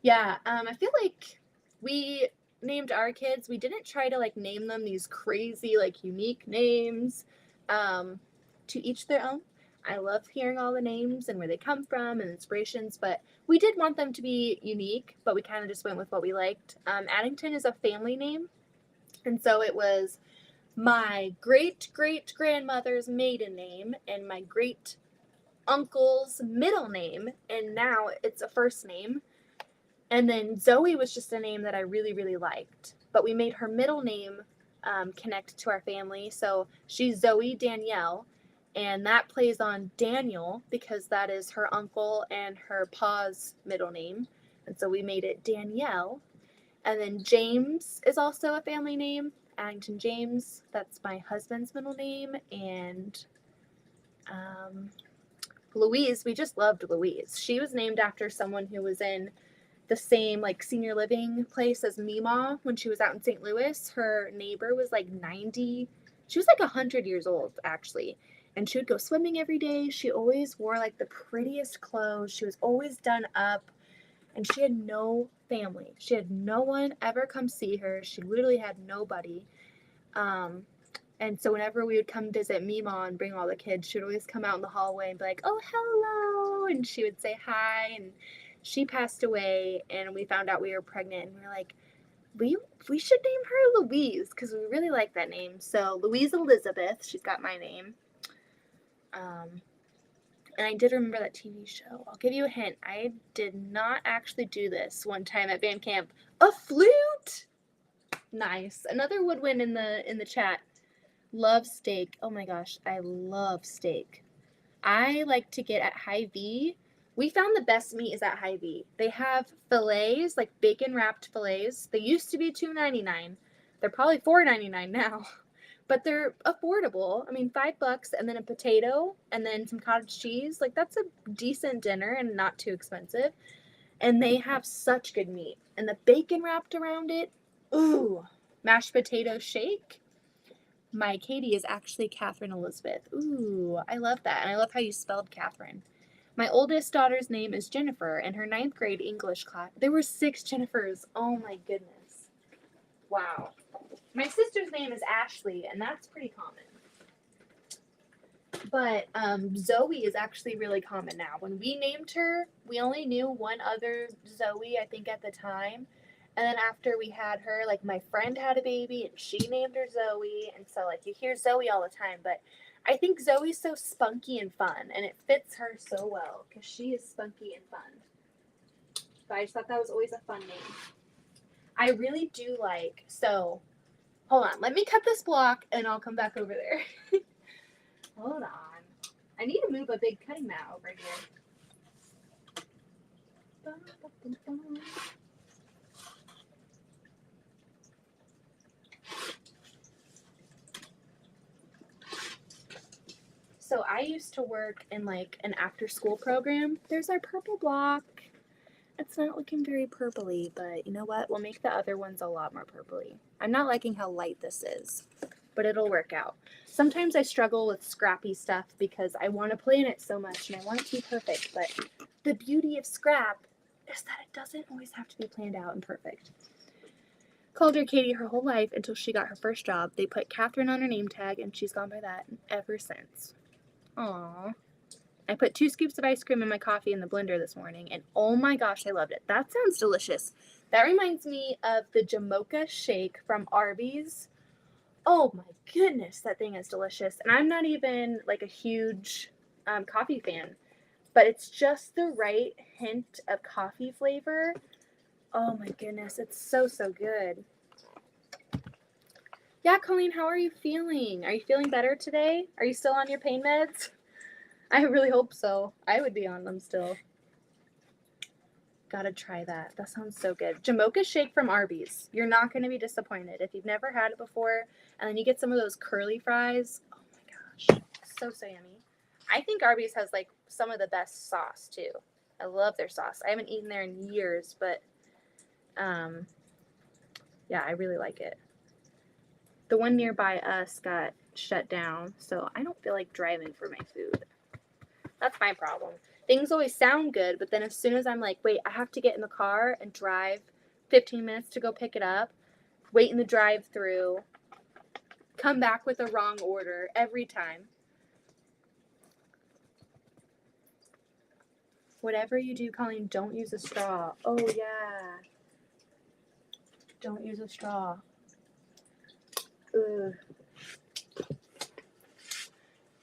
Yeah, I feel like we named our kids, we didn't try to like name them these crazy like unique names. To each their own. I love hearing all the names and where they come from and inspirations, but we did want them to be unique, but we kind of just went with what we liked. Addington is a family name, and so it was my great-great-grandmother's maiden name and my great uncle's middle name, and now it's a first name. And then Zoe was just a name that I really, really liked. But we made her middle name connect to our family. So she's Zoe Danielle. And that plays on Daniel because that is her uncle and her pa's middle name. And so we made it Danielle. And then James is also a family name. Addington James. That's my husband's middle name. And Louise, we just loved Louise. She was named after someone who was in the same like senior living place as Meemaw when she was out in St. Louis. Her neighbor was like 90. She was like 100 years old actually. And she would go swimming every day. She always wore like the prettiest clothes. She was always done up. And she had no family. She had no one ever come see her. She literally had nobody. And so whenever we would come visit Meemaw and bring all the kids, she would always come out in the hallway and be like, oh, hello. And she would say hi. And she passed away, and we found out we were pregnant. And we were like, we should name her Louise because we really like that name. So Louise Elizabeth, she's got my name. And I did remember that TV show. I'll give you a hint. I did not actually do this one time at band camp. A flute! Nice. Another woodwind in the chat. Love steak. Oh my gosh, I love steak. I like to get at Hy-Vee. We found the best meat is at Hy-Vee. They have fillets, like bacon wrapped fillets. They used to be $2.99. They're probably $4.99 now, but they're affordable. I mean, $5 and then a potato and then some cottage cheese. Like that's a decent dinner and not too expensive. And they have such good meat. And the bacon wrapped around it. Ooh, mashed potato shake. My Katie is actually Catherine Elizabeth. Ooh, I love that. And I love how you spelled Catherine. My oldest daughter's name is Jennifer, and her 9th grade English class. There were 6 Jennifers. Oh my goodness. Wow. My sister's name is Ashley, and that's pretty common. But Zoe is actually really common now. When we named her, we only knew one other Zoe, I think, at the time. And then after we had her, like my friend had a baby and she named her Zoe. And so like you hear Zoe all the time, but I think Zoe's so spunky and fun and it fits her so well because she is spunky and fun. But I just thought that was always a fun name. I really do like, so hold on, let me cut this block and I'll come back over there. Hold on. I need to move a big cutting mat over here. So I used to work in like an after school program. There's our purple block. It's not looking very purpley, but you know what? We'll make the other ones a lot more purpley. I'm not liking how light this is, but it'll work out. Sometimes I struggle with scrappy stuff because I want to play in it so much and I want it to be perfect, but the beauty of scrap is that it doesn't always have to be planned out and perfect. Called her Katie her whole life until she got her first job. They put Catherine on her name tag, and she's gone by that ever since. Aww. I put 2 scoops of ice cream in my coffee in the blender this morning, and oh my gosh, I loved it. That sounds delicious. That reminds me of the Jamocha shake from Arby's. Oh my goodness, that thing is delicious. And I'm not even like a huge coffee fan, but it's just the right hint of coffee flavor. Oh my goodness, it's so, so good. Yeah, Colleen, how are you feeling? Are you feeling better today? Are you still on your pain meds? I really hope so. I would be on them still. Gotta try that. That sounds so good. Jamocha shake from Arby's. You're not going to be disappointed. If you've never had it before, and then you get some of those curly fries. Oh my gosh. So, so yummy. I think Arby's has like some of the best sauce too. I love their sauce. I haven't eaten there in years, but yeah, I really like it. The one nearby us got shut down, so I don't feel like driving for my food. That's my problem. Things always sound good, but then as soon as I'm like, wait, I have to get in the car and drive 15 minutes to go pick it up, wait in the drive-thru, come back with the wrong order every time. Whatever you do, Colleen, don't use a straw. Oh, yeah. Don't use a straw. Ugh.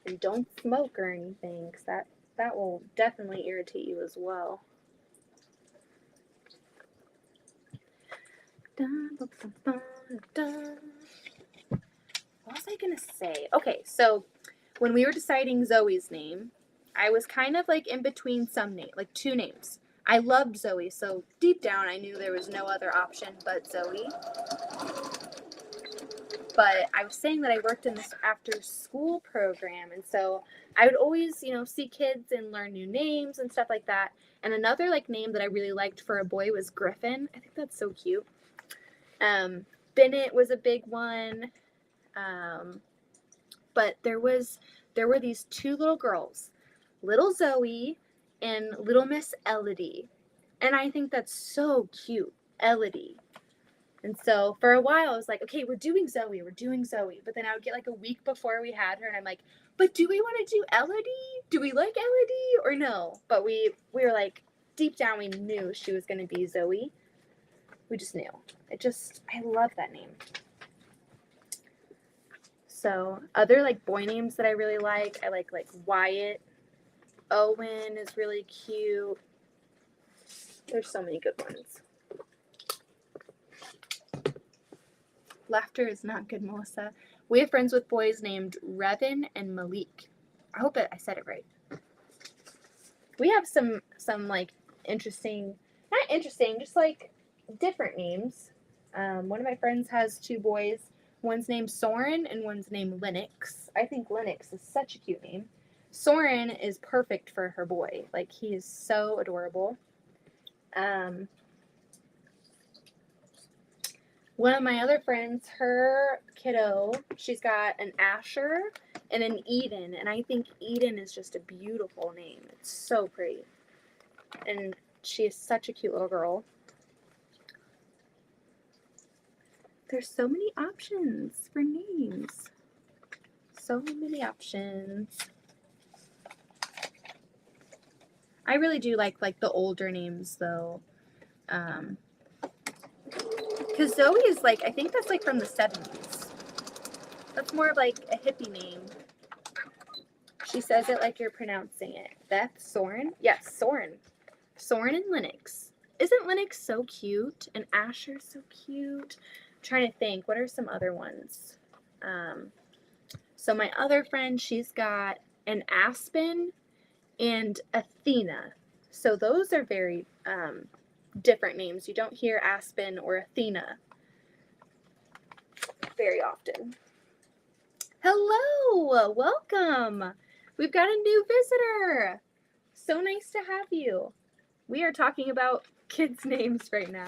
And don't smoke or anything, because that will definitely irritate you as well. What was I going to say? Okay, so when we were deciding Zoe's name, I was kind of like in between some name, like 2 names. I loved Zoe, so deep down I knew there was no other option but Zoe. But I was saying that I worked in this after school program, and so I would always, see kids and learn new names and stuff like that. And another like name that I really liked for a boy was Griffin. I think that's so cute. Bennett was a big one. But there were these 2 little girls, little Zoe and little Miss Elodie. And I think that's so cute, Elodie. And so for a while I was like, okay, we're doing Zoe. But then I would get like a week before we had her and I'm like, but do we want to do Elodie? Do we like Elodie or no? But we were like, deep down we knew she was going to be Zoe. We just knew. I love that name. So other like boy names that I really like, I like Wyatt. Owen is really cute. There's so many good ones. Laughter is not good, Melissa. We have friends with boys named Revin and Malik. I hope I said it right. We have some like interesting, not interesting, just like different names. One of my friends has 2 boys. One's named Soren and one's named Lennox. I think Lennox is such a cute name. Soren is perfect for her boy. Like, he is so adorable. One of my other friends, her kiddo, she's got an Asher and an Eden. And I think Eden is just a beautiful name. It's so pretty. And she is such a cute little girl. There's so many options for names. So many options. I really do like the older names though. Because Zoe is like, I think that's like from the 70s. That's more of like a hippie name. She says it like you're pronouncing it. Beth Soren? Yes, Soren. Soren and Lennox. Isn't Lennox so cute? And Asher so cute? I'm trying to think. What are some other ones? So my other friend, she's got an Aspen and Athena. So those are very different names. You don't hear Aspen or Athena very often. Hello, welcome. We've got a new visitor. So nice to have you. We are talking about kids' names right now.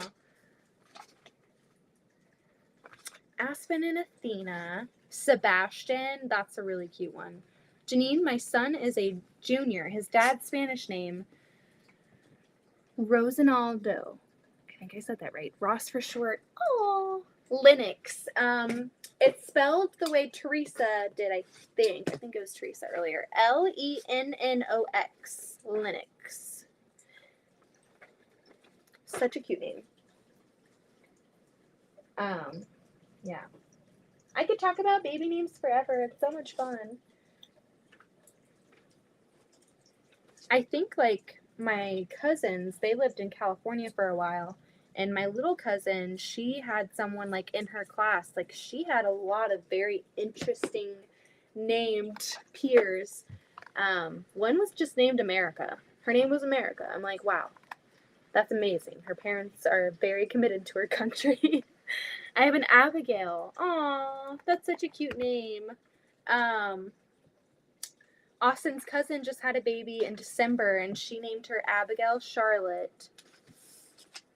Aspen and Athena. Sebastian, that's a really cute one. Janine, my son is a junior. His dad's Spanish name, Rosinaldo. I think I said that right. Ross for short. Oh, Linux. It's spelled the way Teresa did, I think. I think it was Teresa earlier. Lennox. Linux. Such a cute name. Yeah. I could talk about baby names forever. It's so much fun. I think, like, my cousins, they lived in California for a while. And my little cousin, she had someone, like, in her class. Like, she had a lot of very interesting named peers. One was just named America. Her name was America. I'm like, wow, that's amazing. Her parents are very committed to her country. I have an Abigail. Aw, that's such a cute name. Austin's cousin just had a baby in December, and she named her Abigail Charlotte.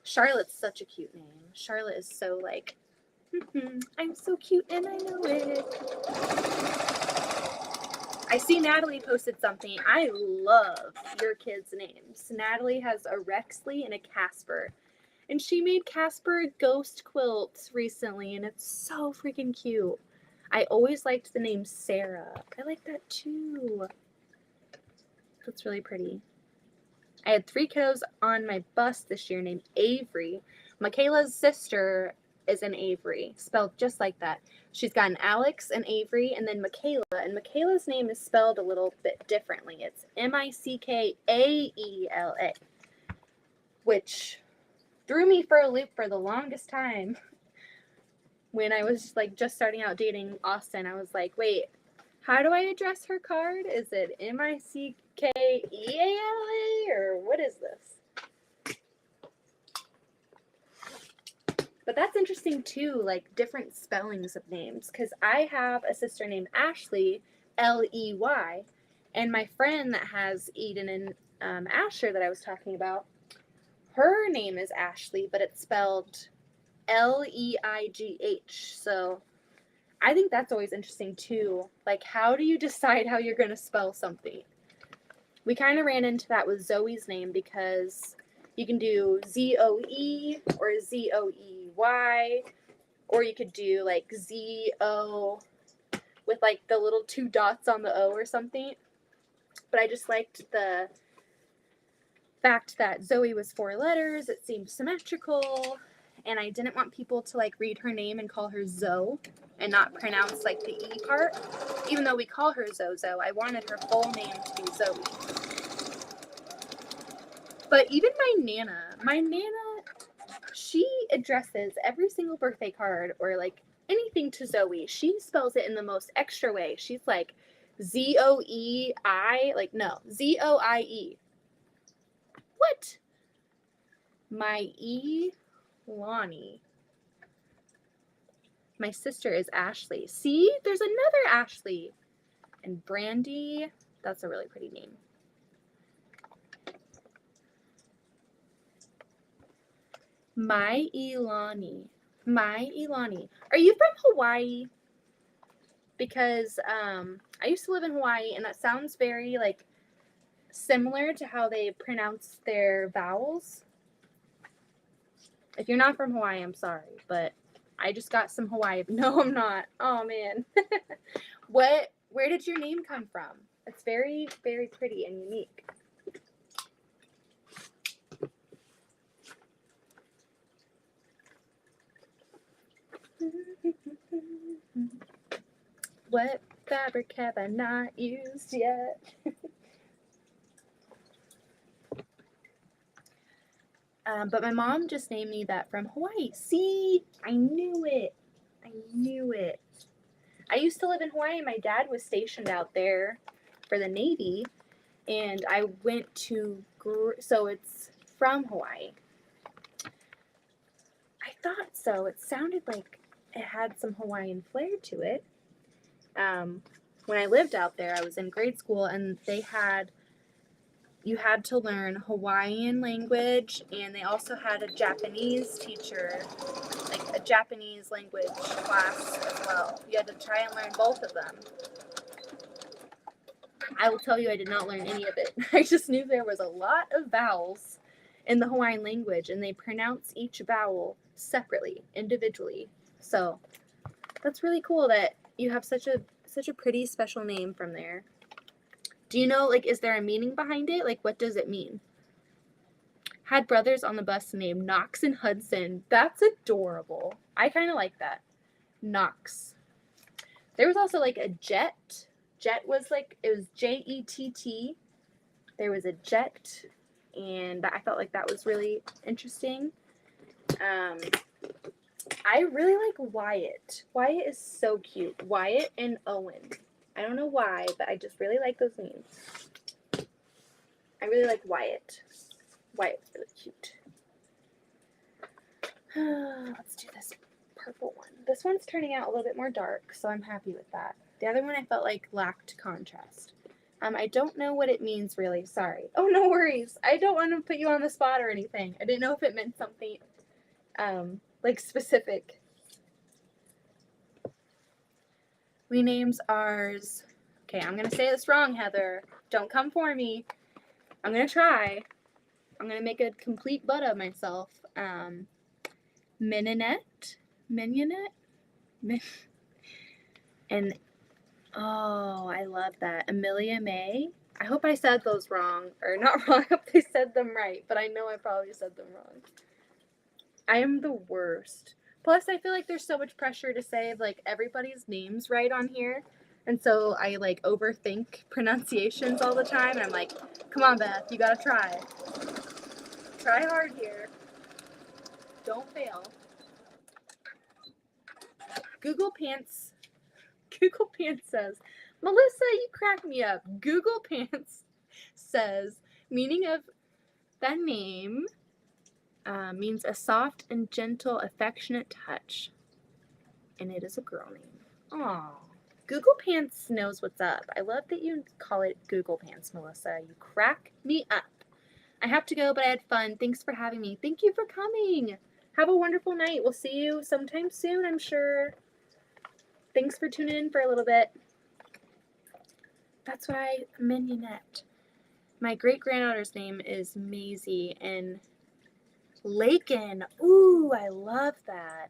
Charlotte's such a cute name. Charlotte is so like, I'm so cute and I know it. I see Natalie posted something. I love your kids' names. Natalie has a Rexley and a Casper. And she made Casper ghost quilts recently, and it's so freaking cute. I always liked the name Sarah. I like that too. That's really pretty. I had 3 kiddos on my bus this year named Avery. Michaela's sister is an Avery, spelled just like that. She's got an Alex, an Avery, and then Michaela. And Michaela's name is spelled a little bit differently. It's Mickaela, which threw me for a loop for the longest time. When I was like just starting out dating Austin, I was like, wait, how do I address her card? Is it Mickaela or what is this? But that's interesting too, like different spellings of names, because I have a sister named Ashley, Ley, and my friend that has Eden and Asher that I was talking about, her name is Ashley, but it's spelled Leigh. So I think that's always interesting too. Like, how do you decide how you're going to spell something? We kind of ran into that with Zoe's name because you can do Zoe or Zoey, or you could do like Zo with like the little 2 dots on the O or something. But I just liked the fact that Zoe was 4 letters. It seemed symmetrical. And I didn't want people to like read her name and call her Zoe and not pronounce like the E part. Even though we call her Zozo, I wanted her full name to be Zoe. But even my Nana, she addresses every single birthday card or like anything to Zoe. She spells it in the most extra way. She's like Zoei, like no, Zoie. What? My Lonnie. My sister is Ashley. See, there's another Ashley. And Brandy, that's a really pretty name. My Ilani. Are you from Hawaii? Because I used to live in Hawaii, and that sounds very like similar to how they pronounce their vowels. If you're not from Hawaii, I'm sorry, but I just got some Hawaii. No, I'm not. Oh man. Where did your name come from? It's very, very pretty and unique. What fabric have I not used yet? But my mom just named me that from Hawaii. See, I knew it. I used to live in Hawaii. My dad was stationed out there for the Navy, and I went to, so it's from Hawaii. I thought so. It sounded like it had some Hawaiian flair to it. When I lived out there, I was in grade school, and you had to learn Hawaiian language, and they also had a Japanese teacher, like a Japanese language class as well. You had to try and learn both of them. I will tell you, I did not learn any of it. I just knew there was a lot of vowels in the Hawaiian language, and they pronounce each vowel separately, individually. So that's really cool that you have such a pretty special name from there. Do you know, like, is there a meaning behind it? Like, what does it mean? Had brothers on the bus named Knox and Hudson. That's adorable. I kind of like that. Knox. There was also like a Jet. Jet was like, it was Jett. There was a Jet, and I felt like that was really interesting. I really like Wyatt. Wyatt is so cute. Wyatt and Owen. I don't know why, but I just really like those names. I really like Wyatt. Wyatt's really cute. Let's do this purple one. This one's turning out a little bit more dark, so I'm happy with that. The other one I felt like lacked contrast. I don't know what it means really. Sorry. Oh, no worries. I don't want to put you on the spot or anything. I didn't know if it meant something like specific. We names ours. Okay, I'm going to say this wrong, Heather. Don't come for me. I'm going to try. I'm going to make a complete butt of myself. Mignonette? And, oh, I love that. Amelia May. I hope I said those wrong. Or not wrong. I hope I said them right. But I know I probably said them wrong. I am the worst. Plus, I feel like there's so much pressure to say, like, everybody's names right on here. And so I, like, overthink pronunciations all the time. And I'm like, come on, Beth. You gotta try. Try hard here. Don't fail. Google Pants says, Melissa, you crack me up. Google Pants says, meaning of that name means a soft and gentle, affectionate touch. And it is a girl name. Aww. Google Pants knows what's up. I love that you call it Google Pants, Melissa. You crack me up. I have to go, but I had fun. Thanks for having me. Thank you for coming. Have a wonderful night. We'll see you sometime soon, I'm sure. Thanks for tuning in for a little bit. That's why Mignonette. My great-granddaughter's name is Maisie, and Lakin. Ooh, I love that.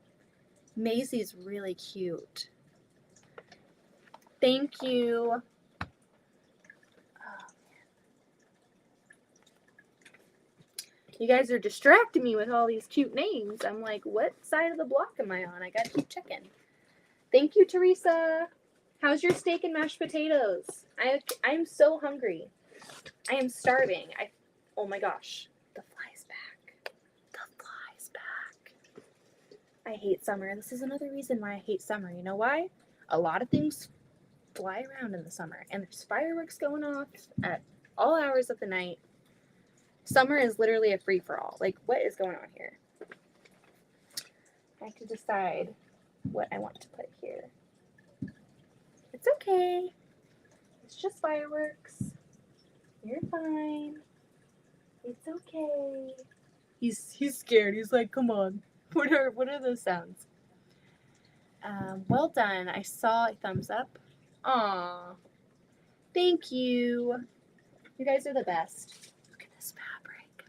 Maisie's really cute. Thank you. Oh, you guys are distracting me with all these cute names. I'm like, what side of the block am I on? I gotta keep checking. Thank you, Teresa. How's your steak and mashed potatoes? I'm so hungry. I am starving. Oh my gosh. The fly's back. The fly's back. I hate summer. This is another reason why I hate summer. You know why? A lot of things fly around in the summer, and there's fireworks going off at all hours of the night. Summer is literally a free-for-all. Like, what is going on here? I have to decide what I want to put here. It's okay. It's just fireworks. You're fine. It's okay. He's scared. He's like, come on. What are those sounds? Well done. I saw a thumbs up. Aw. Thank you. You guys are the best. Look at this fabric.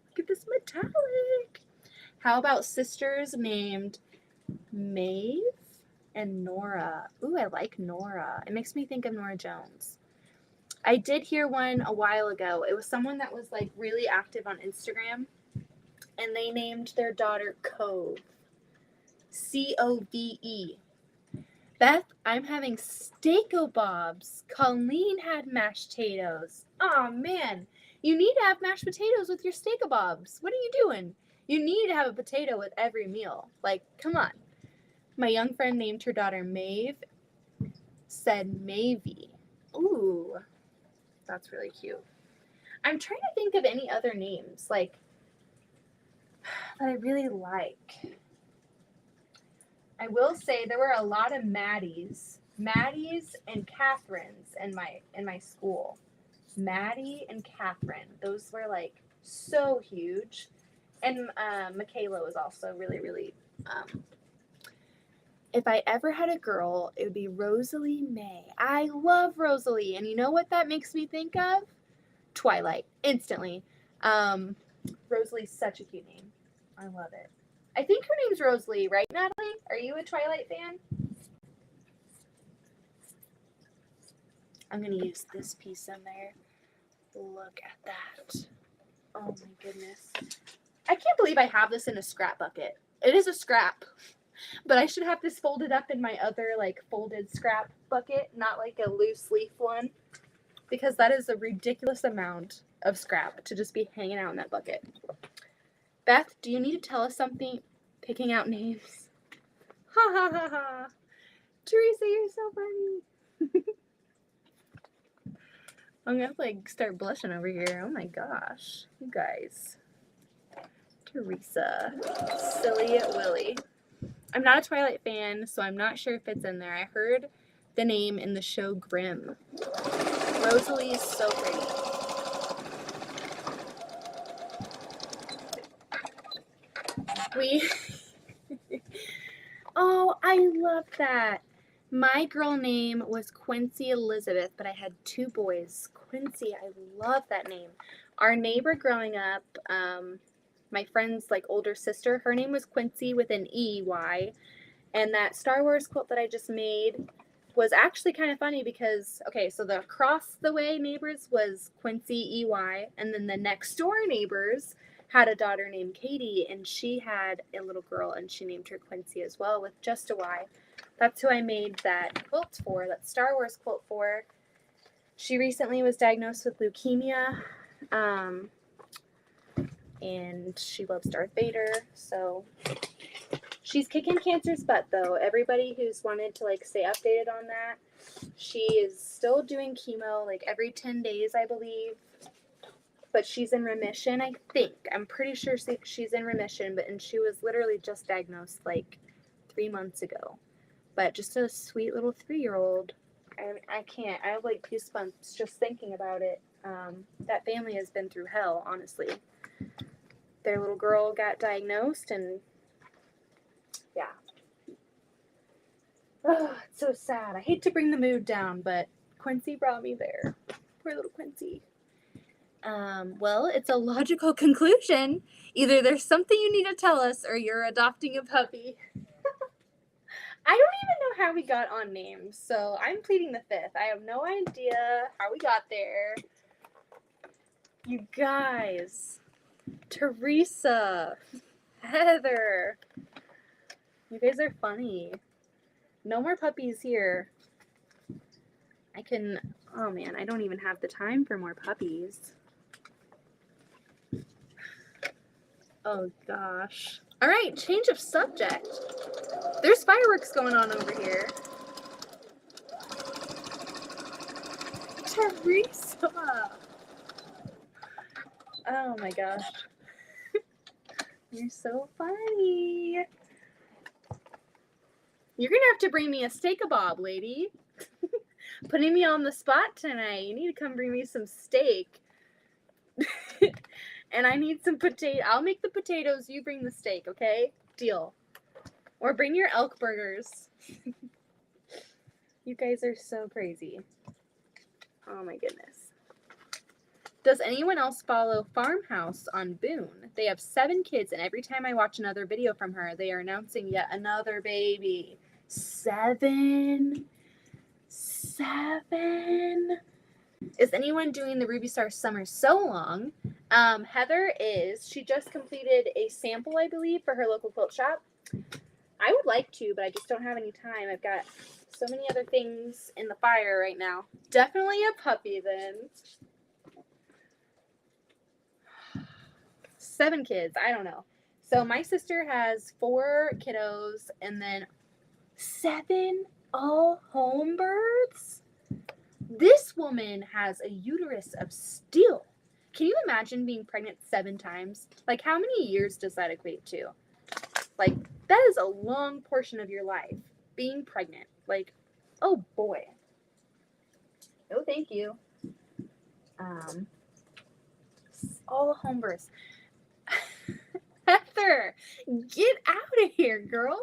Look at this metallic. How about sisters named Maeve and Nora? Ooh, I like Nora. It makes me think of Nora Jones. I did hear one a while ago. It was someone that was like really active on Instagram, and they named their daughter Cove. Cove. Beth, I'm having steak-o-bobs. Colleen had mashed potatoes. Aw, man. You need to have mashed potatoes with your steak-o-bobs. What are you doing? You need to have a potato with every meal. Like, come on. My young friend named her daughter Maeve, said Mavie. Ooh, that's really cute. I'm trying to think of any other names, like, that I really like. I will say there were a lot of Maddies and Catherines in my school. Maddie and Catherine, those were like so huge. And Michaela was also really, really. If I ever had a girl, it would be Rosalie May. I love Rosalie, and you know what that makes me think of? Twilight, instantly. Rosalie's such a cute name. I love it. I think her name's Rosalie, right, Natalie? Are you a Twilight fan? I'm going to use this piece in there. Look at that. Oh my goodness. I can't believe I have this in a scrap bucket. It is a scrap, but I should have this folded up in my other like folded scrap bucket, not like a loose leaf one, because that is a ridiculous amount of scrap to just be hanging out in that bucket. Beth, do you need to tell us something? Picking out names. Ha ha ha ha. Teresa, you're so funny. I'm gonna like start blushing over here. Oh my gosh. You guys. Teresa. Silly Willy. I'm not a Twilight fan, so I'm not sure if it's in there. I heard the name in the show Grimm. Rosalie is so pretty. Oh, I love that. My girl name was Quincy Elizabeth, but I had 2 boys. Quincy, I love that name. Our neighbor growing up, my friend's like older sister, her name was Quincy with an E-Y. And that Star Wars quilt that I just made was actually kind of funny because, okay, so the across the way neighbors was Quincy EY, and then the next door neighbors had a daughter named Katie, and she had a little girl, and she named her Quincy as well with just a Y. That's who I made that quilt for, that Star Wars quilt for. She recently was diagnosed with leukemia, and she loves Darth Vader, so she's kicking cancer's butt, though. Everybody who's wanted to like stay updated on that, she is still doing chemo like every 10 days, I believe. But she's in remission, I think. I'm pretty sure she's in remission, and she was literally just diagnosed like 3 months ago. But just a sweet little 3-year-old. I can't. I have like goosebumps just thinking about it. That family has been through hell, honestly. Their little girl got diagnosed, and yeah. Oh, it's so sad. I hate to bring the mood down, but Quincy brought me there. Poor little Quincy. Well, it's a logical conclusion. Either there's something you need to tell us or you're adopting a puppy. I don't even know how we got on names, so I'm pleading the 5th. I have no idea how we got there. You guys. Teresa. Heather. You guys are funny. No more puppies here. Oh man, I don't even have the time for more puppies. Oh gosh. All right, change of subject. There's fireworks going on over here. Teresa. Oh my gosh. You're so funny. You're gonna have to bring me a steak-a-bob, lady. Putting me on the spot tonight. You need to come bring me some steak. And I need some potato. I'll make the potatoes. You bring the steak, okay? Deal. Or bring your elk burgers. You guys are so crazy. Oh my goodness. Does anyone else follow Farmhouse on Boone? They have 7 kids, and every time I watch another video from her, they are announcing yet another baby. 7? 7? Is anyone doing the Ruby Star Summer So Long? Heather is. She just completed a sample, I believe, for her local quilt shop. I would like to, but I just don't have any time. I've got so many other things in the fire right now. Definitely a puppy, then. 7 kids. I don't know. So my sister has 4 kiddos, and then 7 all home births? This woman has a uterus of steel. Can you imagine being pregnant 7 times? Like, how many years does that equate to? Like, that is a long portion of your life, being pregnant. Like, oh boy. No, thank you. All home births. Heather, get out of here, girl.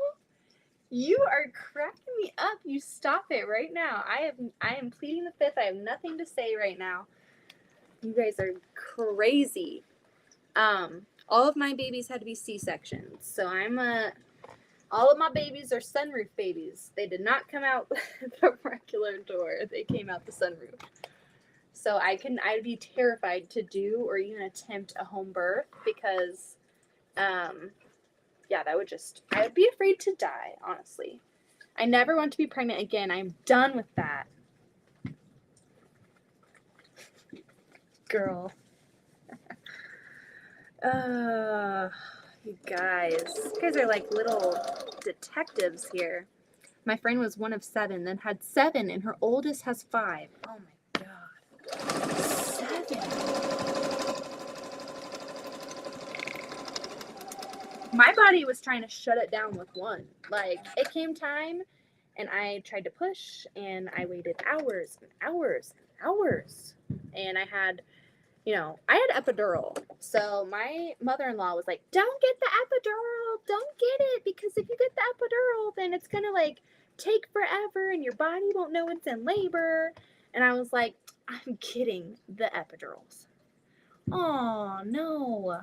You are cracking me up. You stop it right now. I am pleading the 5th. I have nothing to say right now. You guys are crazy. All of my babies had to be C-sections. So all of my babies are sunroof babies. They did not come out the regular door. They came out the sunroof. So I'd be terrified to do or even attempt a home birth because, yeah, I would be afraid to die, honestly. I never want to be pregnant again. I'm done with that. Girl. You guys are like little detectives here. My friend was one of 7, then had 7, and her oldest has 5. Oh my god. 7. My body was trying to shut it down with 1. Like, it came time, and I tried to push, and I waited hours and hours and hours. And I had epidural. So my mother-in-law was like, don't get the epidural. Don't get it. Because if you get the epidural, then it's going to like take forever and your body won't know it's in labor. And I was like, I'm getting the epidurals. Oh, no.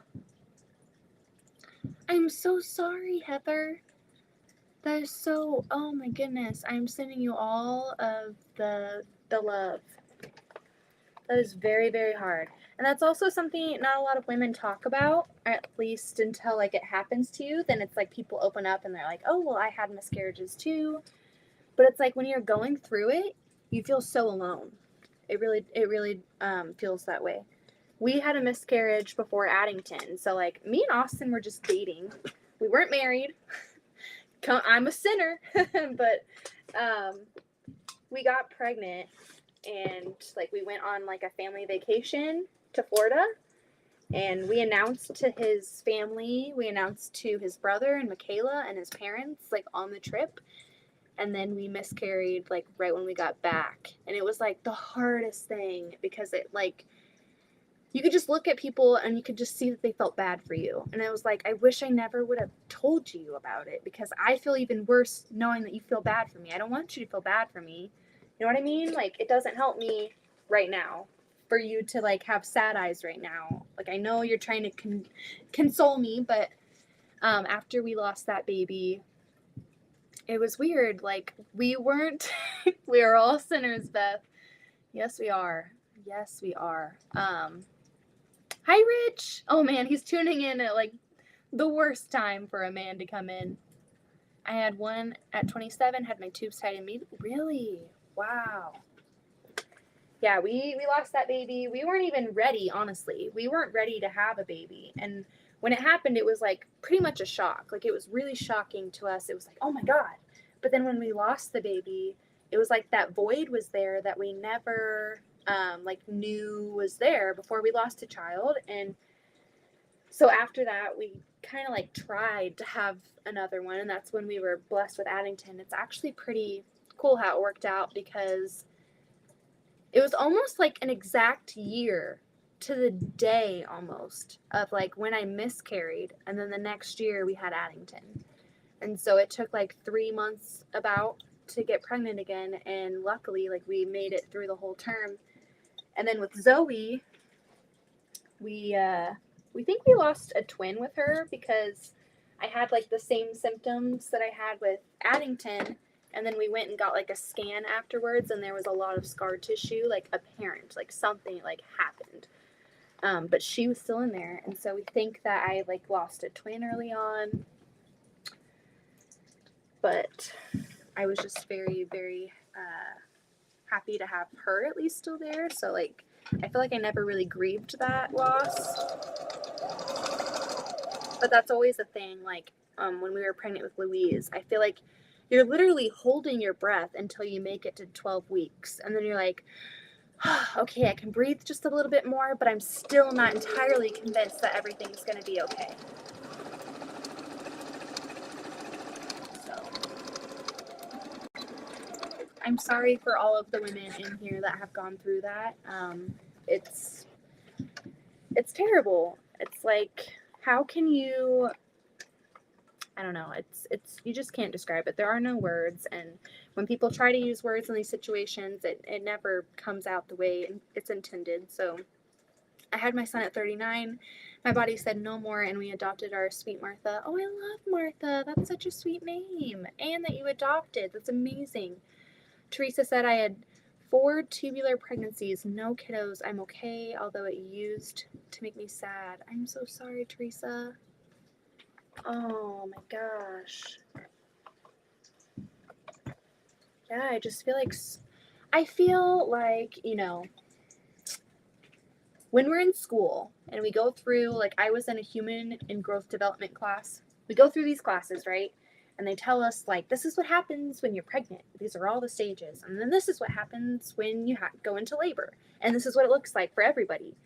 I'm so sorry, Heather. That is so, oh my goodness. I'm sending you all of the love. That is very, very hard. And that's also something not a lot of women talk about, at least until like it happens to you. Then it's like people open up and they're like, oh, well, I had miscarriages too. But it's like when you're going through it, you feel so alone. It really feels that way. We had a miscarriage before Addington. So like me and Austin were just dating. We weren't married. I'm a sinner. But we got pregnant. And like we went on like a family vacation to Florida, and we announced to his family, we announced to his brother and Michaela and his parents like on the trip, and then we miscarried like right when we got back. And it was like the hardest thing because it like you could just look at people and you could just see that they felt bad for you. And I was like, I wish I never would have told you about it because I feel even worse knowing that you feel bad for me. I don't want you to feel bad for me. You know what I mean? Like, it doesn't help me right now for you to, like, have sad eyes right now. Like, I know you're trying to console me, but after we lost that baby, it was weird. Like, we weren't, we are all sinners, Beth. Yes, we are. Yes, we are. Hi, Rich. Oh, man, he's tuning in at, like, the worst time for a man to come in. I had one at 27, had my tubes tied immediately. Really? Wow. Yeah, we lost that baby. We weren't even ready, honestly. We weren't ready to have a baby. And when it happened, it was like pretty much a shock. Like it was really shocking to us. It was like, oh my God. But then when we lost the baby, it was like that void was there that we never like knew was there before we lost a child. And so after that, we kind of like tried to have another one. And that's when we were blessed with Addington. It's actually pretty cool how it worked out because it was almost like an exact year to the day almost of like when I miscarried, and then the next year we had Addington. And so it took like 3 months about to get pregnant again, and luckily like we made it through the whole term. And then with Zoe, we think we lost a twin with her because I had like the same symptoms that I had with Addington. And then we went and got like a scan afterwards, and there was a lot of scar tissue, like apparent, like something like happened. But she was still in there, and so we think that I like lost a twin early on. But I was just very, very happy to have her at least still there. So like, I feel like I never really grieved that loss. But that's always a thing. Like when we were pregnant with Louise, I feel like you're literally holding your breath until you make it to 12 weeks. And then you're like, oh, okay, I can breathe just a little bit more, but I'm still not entirely convinced that everything's going to be okay. So I'm sorry for all of the women in here that have gone through that. It's terrible. It's like, how can you... I don't know. It's you just can't describe it. There are no words, and when people try to use words in these situations, it never comes out the way it's intended. So I had my son at 39. My body said no more, and we adopted our sweet Martha. Oh, I love Martha. That's such a sweet name. And that you adopted. That's amazing. Teresa said I had 4 tubular pregnancies, no kiddos. I'm okay, although it used to make me sad. I'm so sorry, Teresa. Oh my gosh. Yeah, I just feel like, you know, when we're in school and we go through, like I was in a human and growth development class, we go through these classes, right? And they tell us, like, this is what happens when you're pregnant. These are all the stages. And then this is what happens when you go into labor. And this is what it looks like for everybody.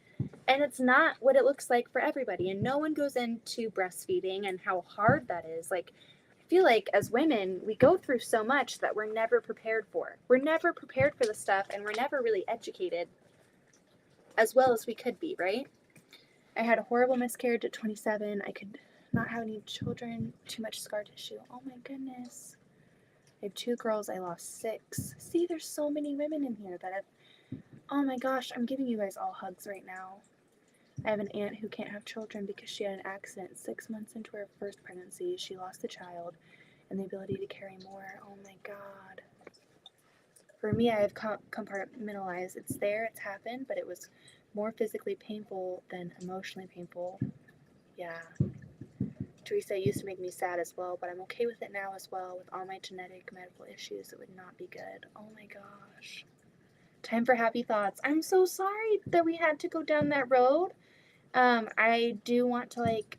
And it's not what it looks like for everybody. And no one goes into breastfeeding and how hard that is. Like, I feel like as women, we go through so much that we're never prepared for. We're never prepared for the stuff, and we're never really educated as well as we could be, right? I had a horrible miscarriage at 27. I could not have any children, too much scar tissue. Oh my goodness. I have 2 girls, I lost 6. See, there's so many women in here that have, oh my gosh, I'm giving you guys all hugs right now. I have an aunt who can't have children because she had an accident 6 months into her first pregnancy. She lost the child and the ability to carry more. Oh my God. For me, I have compartmentalized. It's there, it's happened, but it was more physically painful than emotionally painful. Yeah. Teresa, it used to make me sad as well, but I'm okay with it now as well. With all my genetic medical issues, it would not be good. Oh my gosh. Time for happy thoughts. I'm so sorry that we had to go down that road. I do want to, like,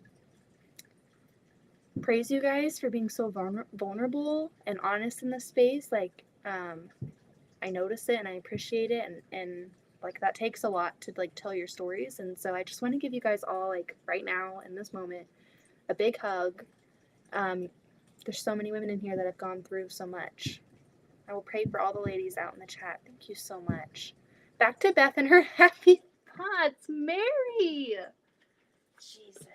praise you guys for being so vulnerable and honest in this space. Like, I notice it and I appreciate it, and like that takes a lot to like tell your stories. And so I just want to give you guys all, like, right now in this moment, a big hug. There's so many women in here that have gone through so much. I will pray for all the ladies out in the chat. Thank you so much. Back to Beth and her happy thoughts. Mary! Jesus.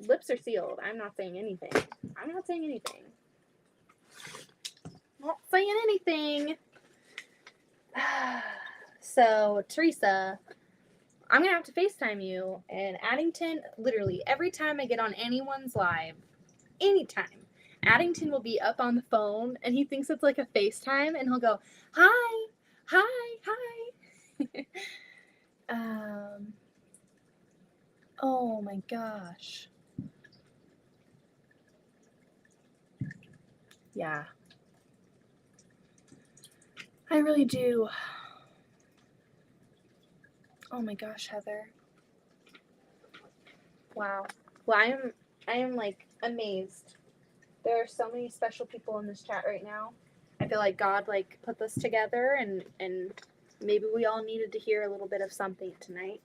Lips are sealed. I'm not saying anything. Not saying anything. So, Teresa, I'm going to have to FaceTime you. And Addington, literally, every time I get on anyone's live, anytime, Addington will be up on the phone, and he thinks it's like a FaceTime, and he'll go, hi. Oh my gosh. Yeah. I really do. Oh my gosh, Heather. Wow. Well, I am like amazed. There are so many special people in this chat right now. I feel like God like put this together, and maybe we all needed to hear a little bit of something tonight.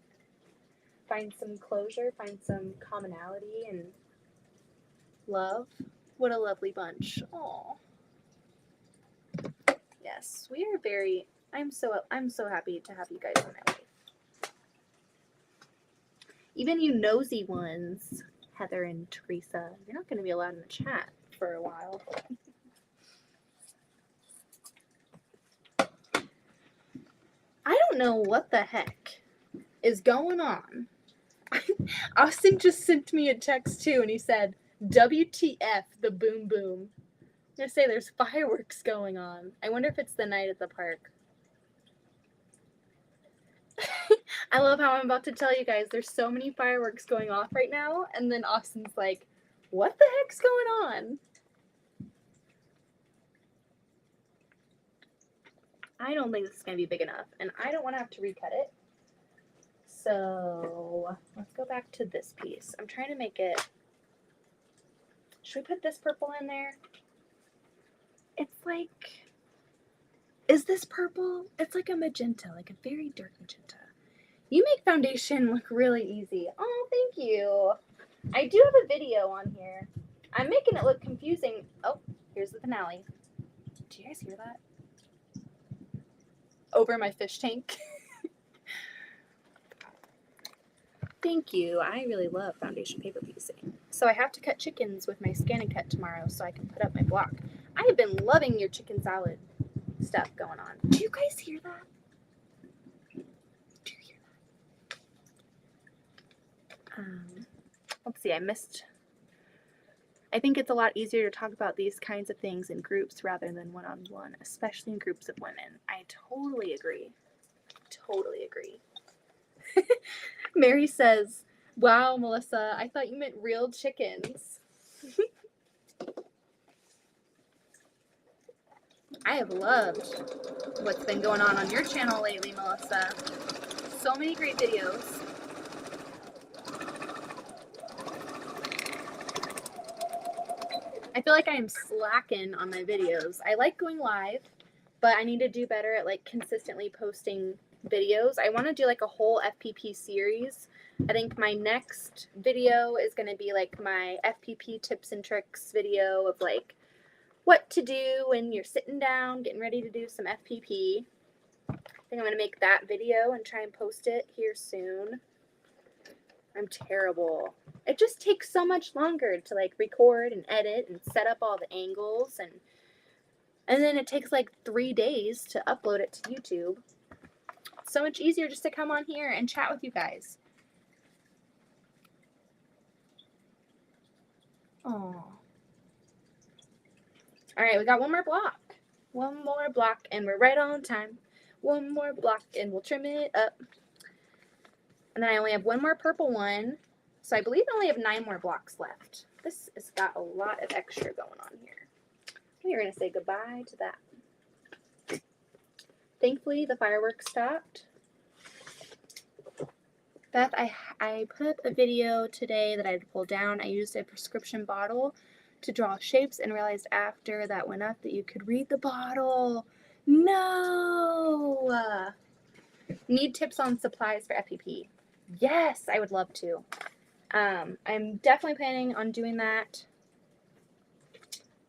Find some closure, find some commonality and love. What a lovely bunch. Aw. Yes, we are very, I'm so happy to have you guys in my life. Even you nosy ones, Heather and Teresa, you're not going to be allowed in the chat for a while. I don't know what the heck is going on. Austin just sent me a text too, and he said, WTF, the boom boom. I'm going to say there's fireworks going on. I wonder if it's the night at the park. I love how I'm about to tell you guys there's so many fireworks going off right now, and then Austin's like, what the heck's going on? I don't think this is going to be big enough, and I don't want to have to recut it. So let's go back to this piece. I'm trying to make it, should we put this purple in there? It's like, is this purple? It's like a magenta, like a very dark magenta. You make foundation look really easy. Oh, thank you. I do have a video on here. I'm making it look confusing. Oh, here's the finale. Do you guys hear that? Over my fish tank. Thank you. I really love foundation paper piecing. So I have to cut chickens with my ScanNCut tomorrow so I can put up my block. I have been loving your chicken salad stuff going on. Do you guys hear that? Do you hear that? Let's see, I think it's a lot easier to talk about these kinds of things in groups rather than one-on-one, especially in groups of women. I totally agree. Totally agree. Mary says, wow, Melissa, I thought you meant real chickens. I have loved what's been going on your channel lately, Melissa. So many great videos. I feel like I'm slacking on my videos. I like going live, but I need to do better at like consistently posting videos. I want to do like a whole FPP series. I think my next video is going to be like my FPP tips and tricks video of like what to do when you're sitting down, getting ready to do some FPP. I think I'm going to make that video and try and post it here soon. I'm terrible. It just takes so much longer to like record and edit and set up all the angles and then it takes like 3 days to upload it to YouTube. It's so much easier just to come on here and chat with you guys. Oh. All right, we got one more block. One more block and we're right on time. One more block and we'll trim it up. And then I only have one more purple one. So I believe I only have 9 more blocks left. This has got a lot of extra going on here. We're going to say goodbye to that. Thankfully, the fireworks stopped. Beth, I put up a video today that I had to pull down. I used a prescription bottle to draw shapes and realized after that went up that you could read the bottle. No! Need tips on supplies for FPP? Yes, I would love to. I'm definitely planning on doing that.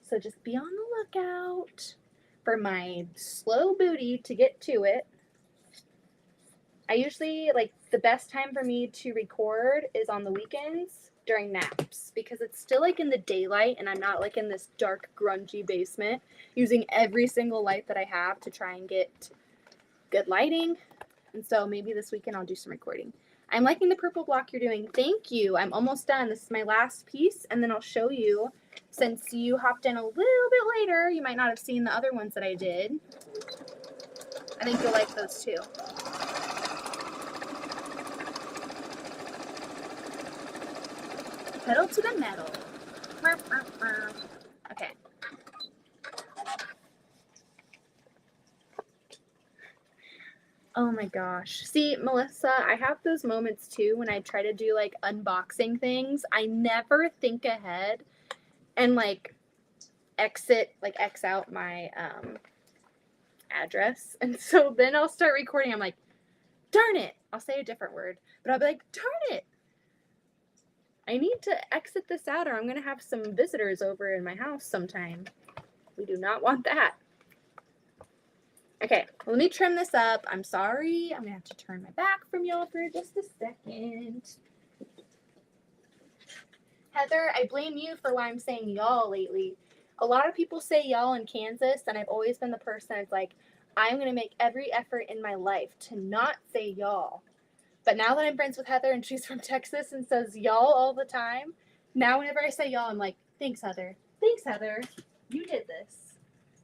So just be on the lookout for my slow booty to get to it. I usually, like, the best time for me to record is on the weekends during naps because it's still, like, in the daylight and I'm not, like, in this dark, grungy basement using every single light that I have to try and get good lighting. And so maybe this weekend I'll do some recording. I'm liking the purple block you're doing. Thank you. I'm almost done. This is my last piece, and then I'll show you. Since you hopped in a little bit later, you might not have seen the other ones that I did. I think you'll like those too. Pedal to the metal. Okay. Oh my gosh. See, Melissa, I have those moments too when I try to do like unboxing things. I never think ahead and like X out my address. And so then I'll start recording. I'm like, darn it. I'll say a different word, but I'll be like, darn it. I need to exit this out or I'm going to have some visitors over in my house sometime. We do not want that. Okay, well, let me trim this up. I'm sorry. I'm going to have to turn my back from y'all for just a second. Heather, I blame you for why I'm saying y'all lately. A lot of people say y'all in Kansas, and I've always been the person that's like, I'm going to make every effort in my life to not say y'all. But now that I'm friends with Heather and she's from Texas and says y'all all the time, now whenever I say y'all, I'm like, thanks, Heather. Thanks, Heather. You did this.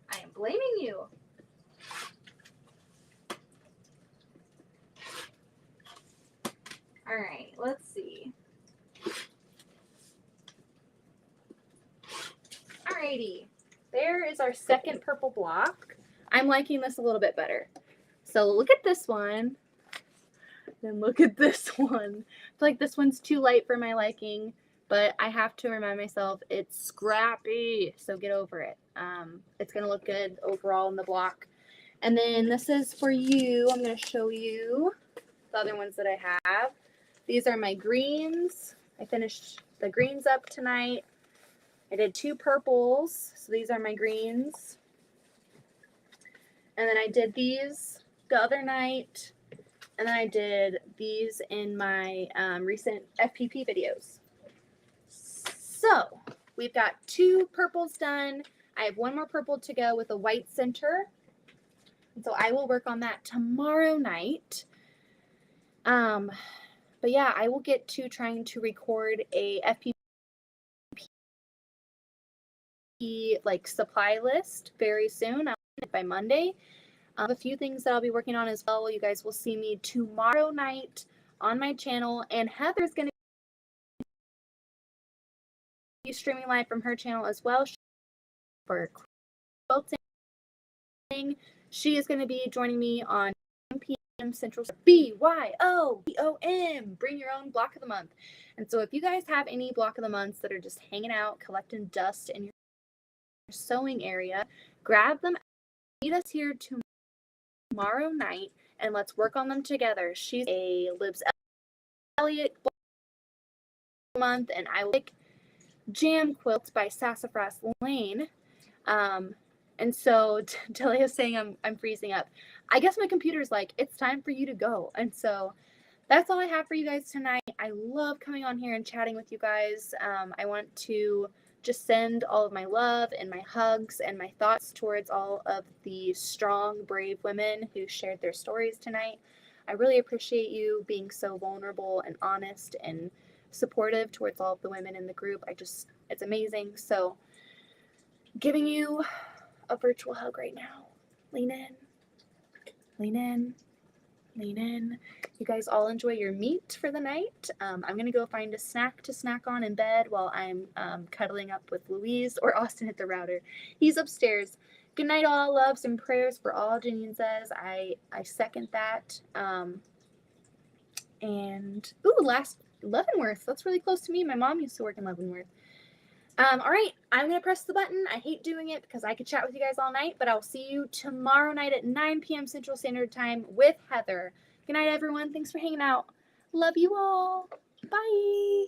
I am blaming you. All right, let's see. Alrighty, there is our second purple block. I'm liking this a little bit better. So look at this one. Then look at this one. I feel like this one's too light for my liking, but I have to remind myself it's scrappy, so get over it. It's going to look good overall in the block. And then this is for you. I'm going to show you the other ones that I have. These are my greens. I finished the greens up tonight. I did 2 purples, so these are my greens. And then I did these the other night. And then I did these in my recent FPP videos. So we've got 2 purples done. I have 1 more purple to go with a white center. And so I will work on that tomorrow night. But But yeah, I will get to trying to record a FPP like supply list very soon. I'll by Monday. A few things that I'll be working on as well. You guys will see me tomorrow night on my channel, and Heather's going to be streaming live from her channel as well for quilting. She is going to be joining me on 9 p.m. Central. BYOBOM. Bring your own block of the month. And so if you guys have any block of the months that are just hanging out, collecting dust in your sewing area, grab them. Meet us here tomorrow night and let's work on them together. She's a Libs Elliott month, and I will pick Jam Quilts by Sassafras Lane. And so Delia is saying I'm freezing up. I guess my computer's like, it's time for you to go. And so that's all I have for you guys tonight. I love coming on here and chatting with you guys. I want to just send all of my love and my hugs and my thoughts towards all of the strong, brave women who shared their stories tonight. I really appreciate you being so vulnerable and honest and supportive towards all of the women in the group. It's amazing. So giving you a virtual hug right now. Lean in, lean in, lean in. You guys all enjoy your meat for the night. I'm going to go find a snack to snack on in bed while I'm cuddling up with Louise or Austin at the router. He's upstairs. Good night, all. Loves and prayers for all, Janine says. I second that. And, last Leavenworth. That's really close to me. My mom used to work in Leavenworth. All right, I'm going to press the button. I hate doing it because I could chat with you guys all night, but I'll see you tomorrow night at 9 p.m. Central Standard Time with Heather. Good night, everyone. Thanks for hanging out. Love you all. Bye.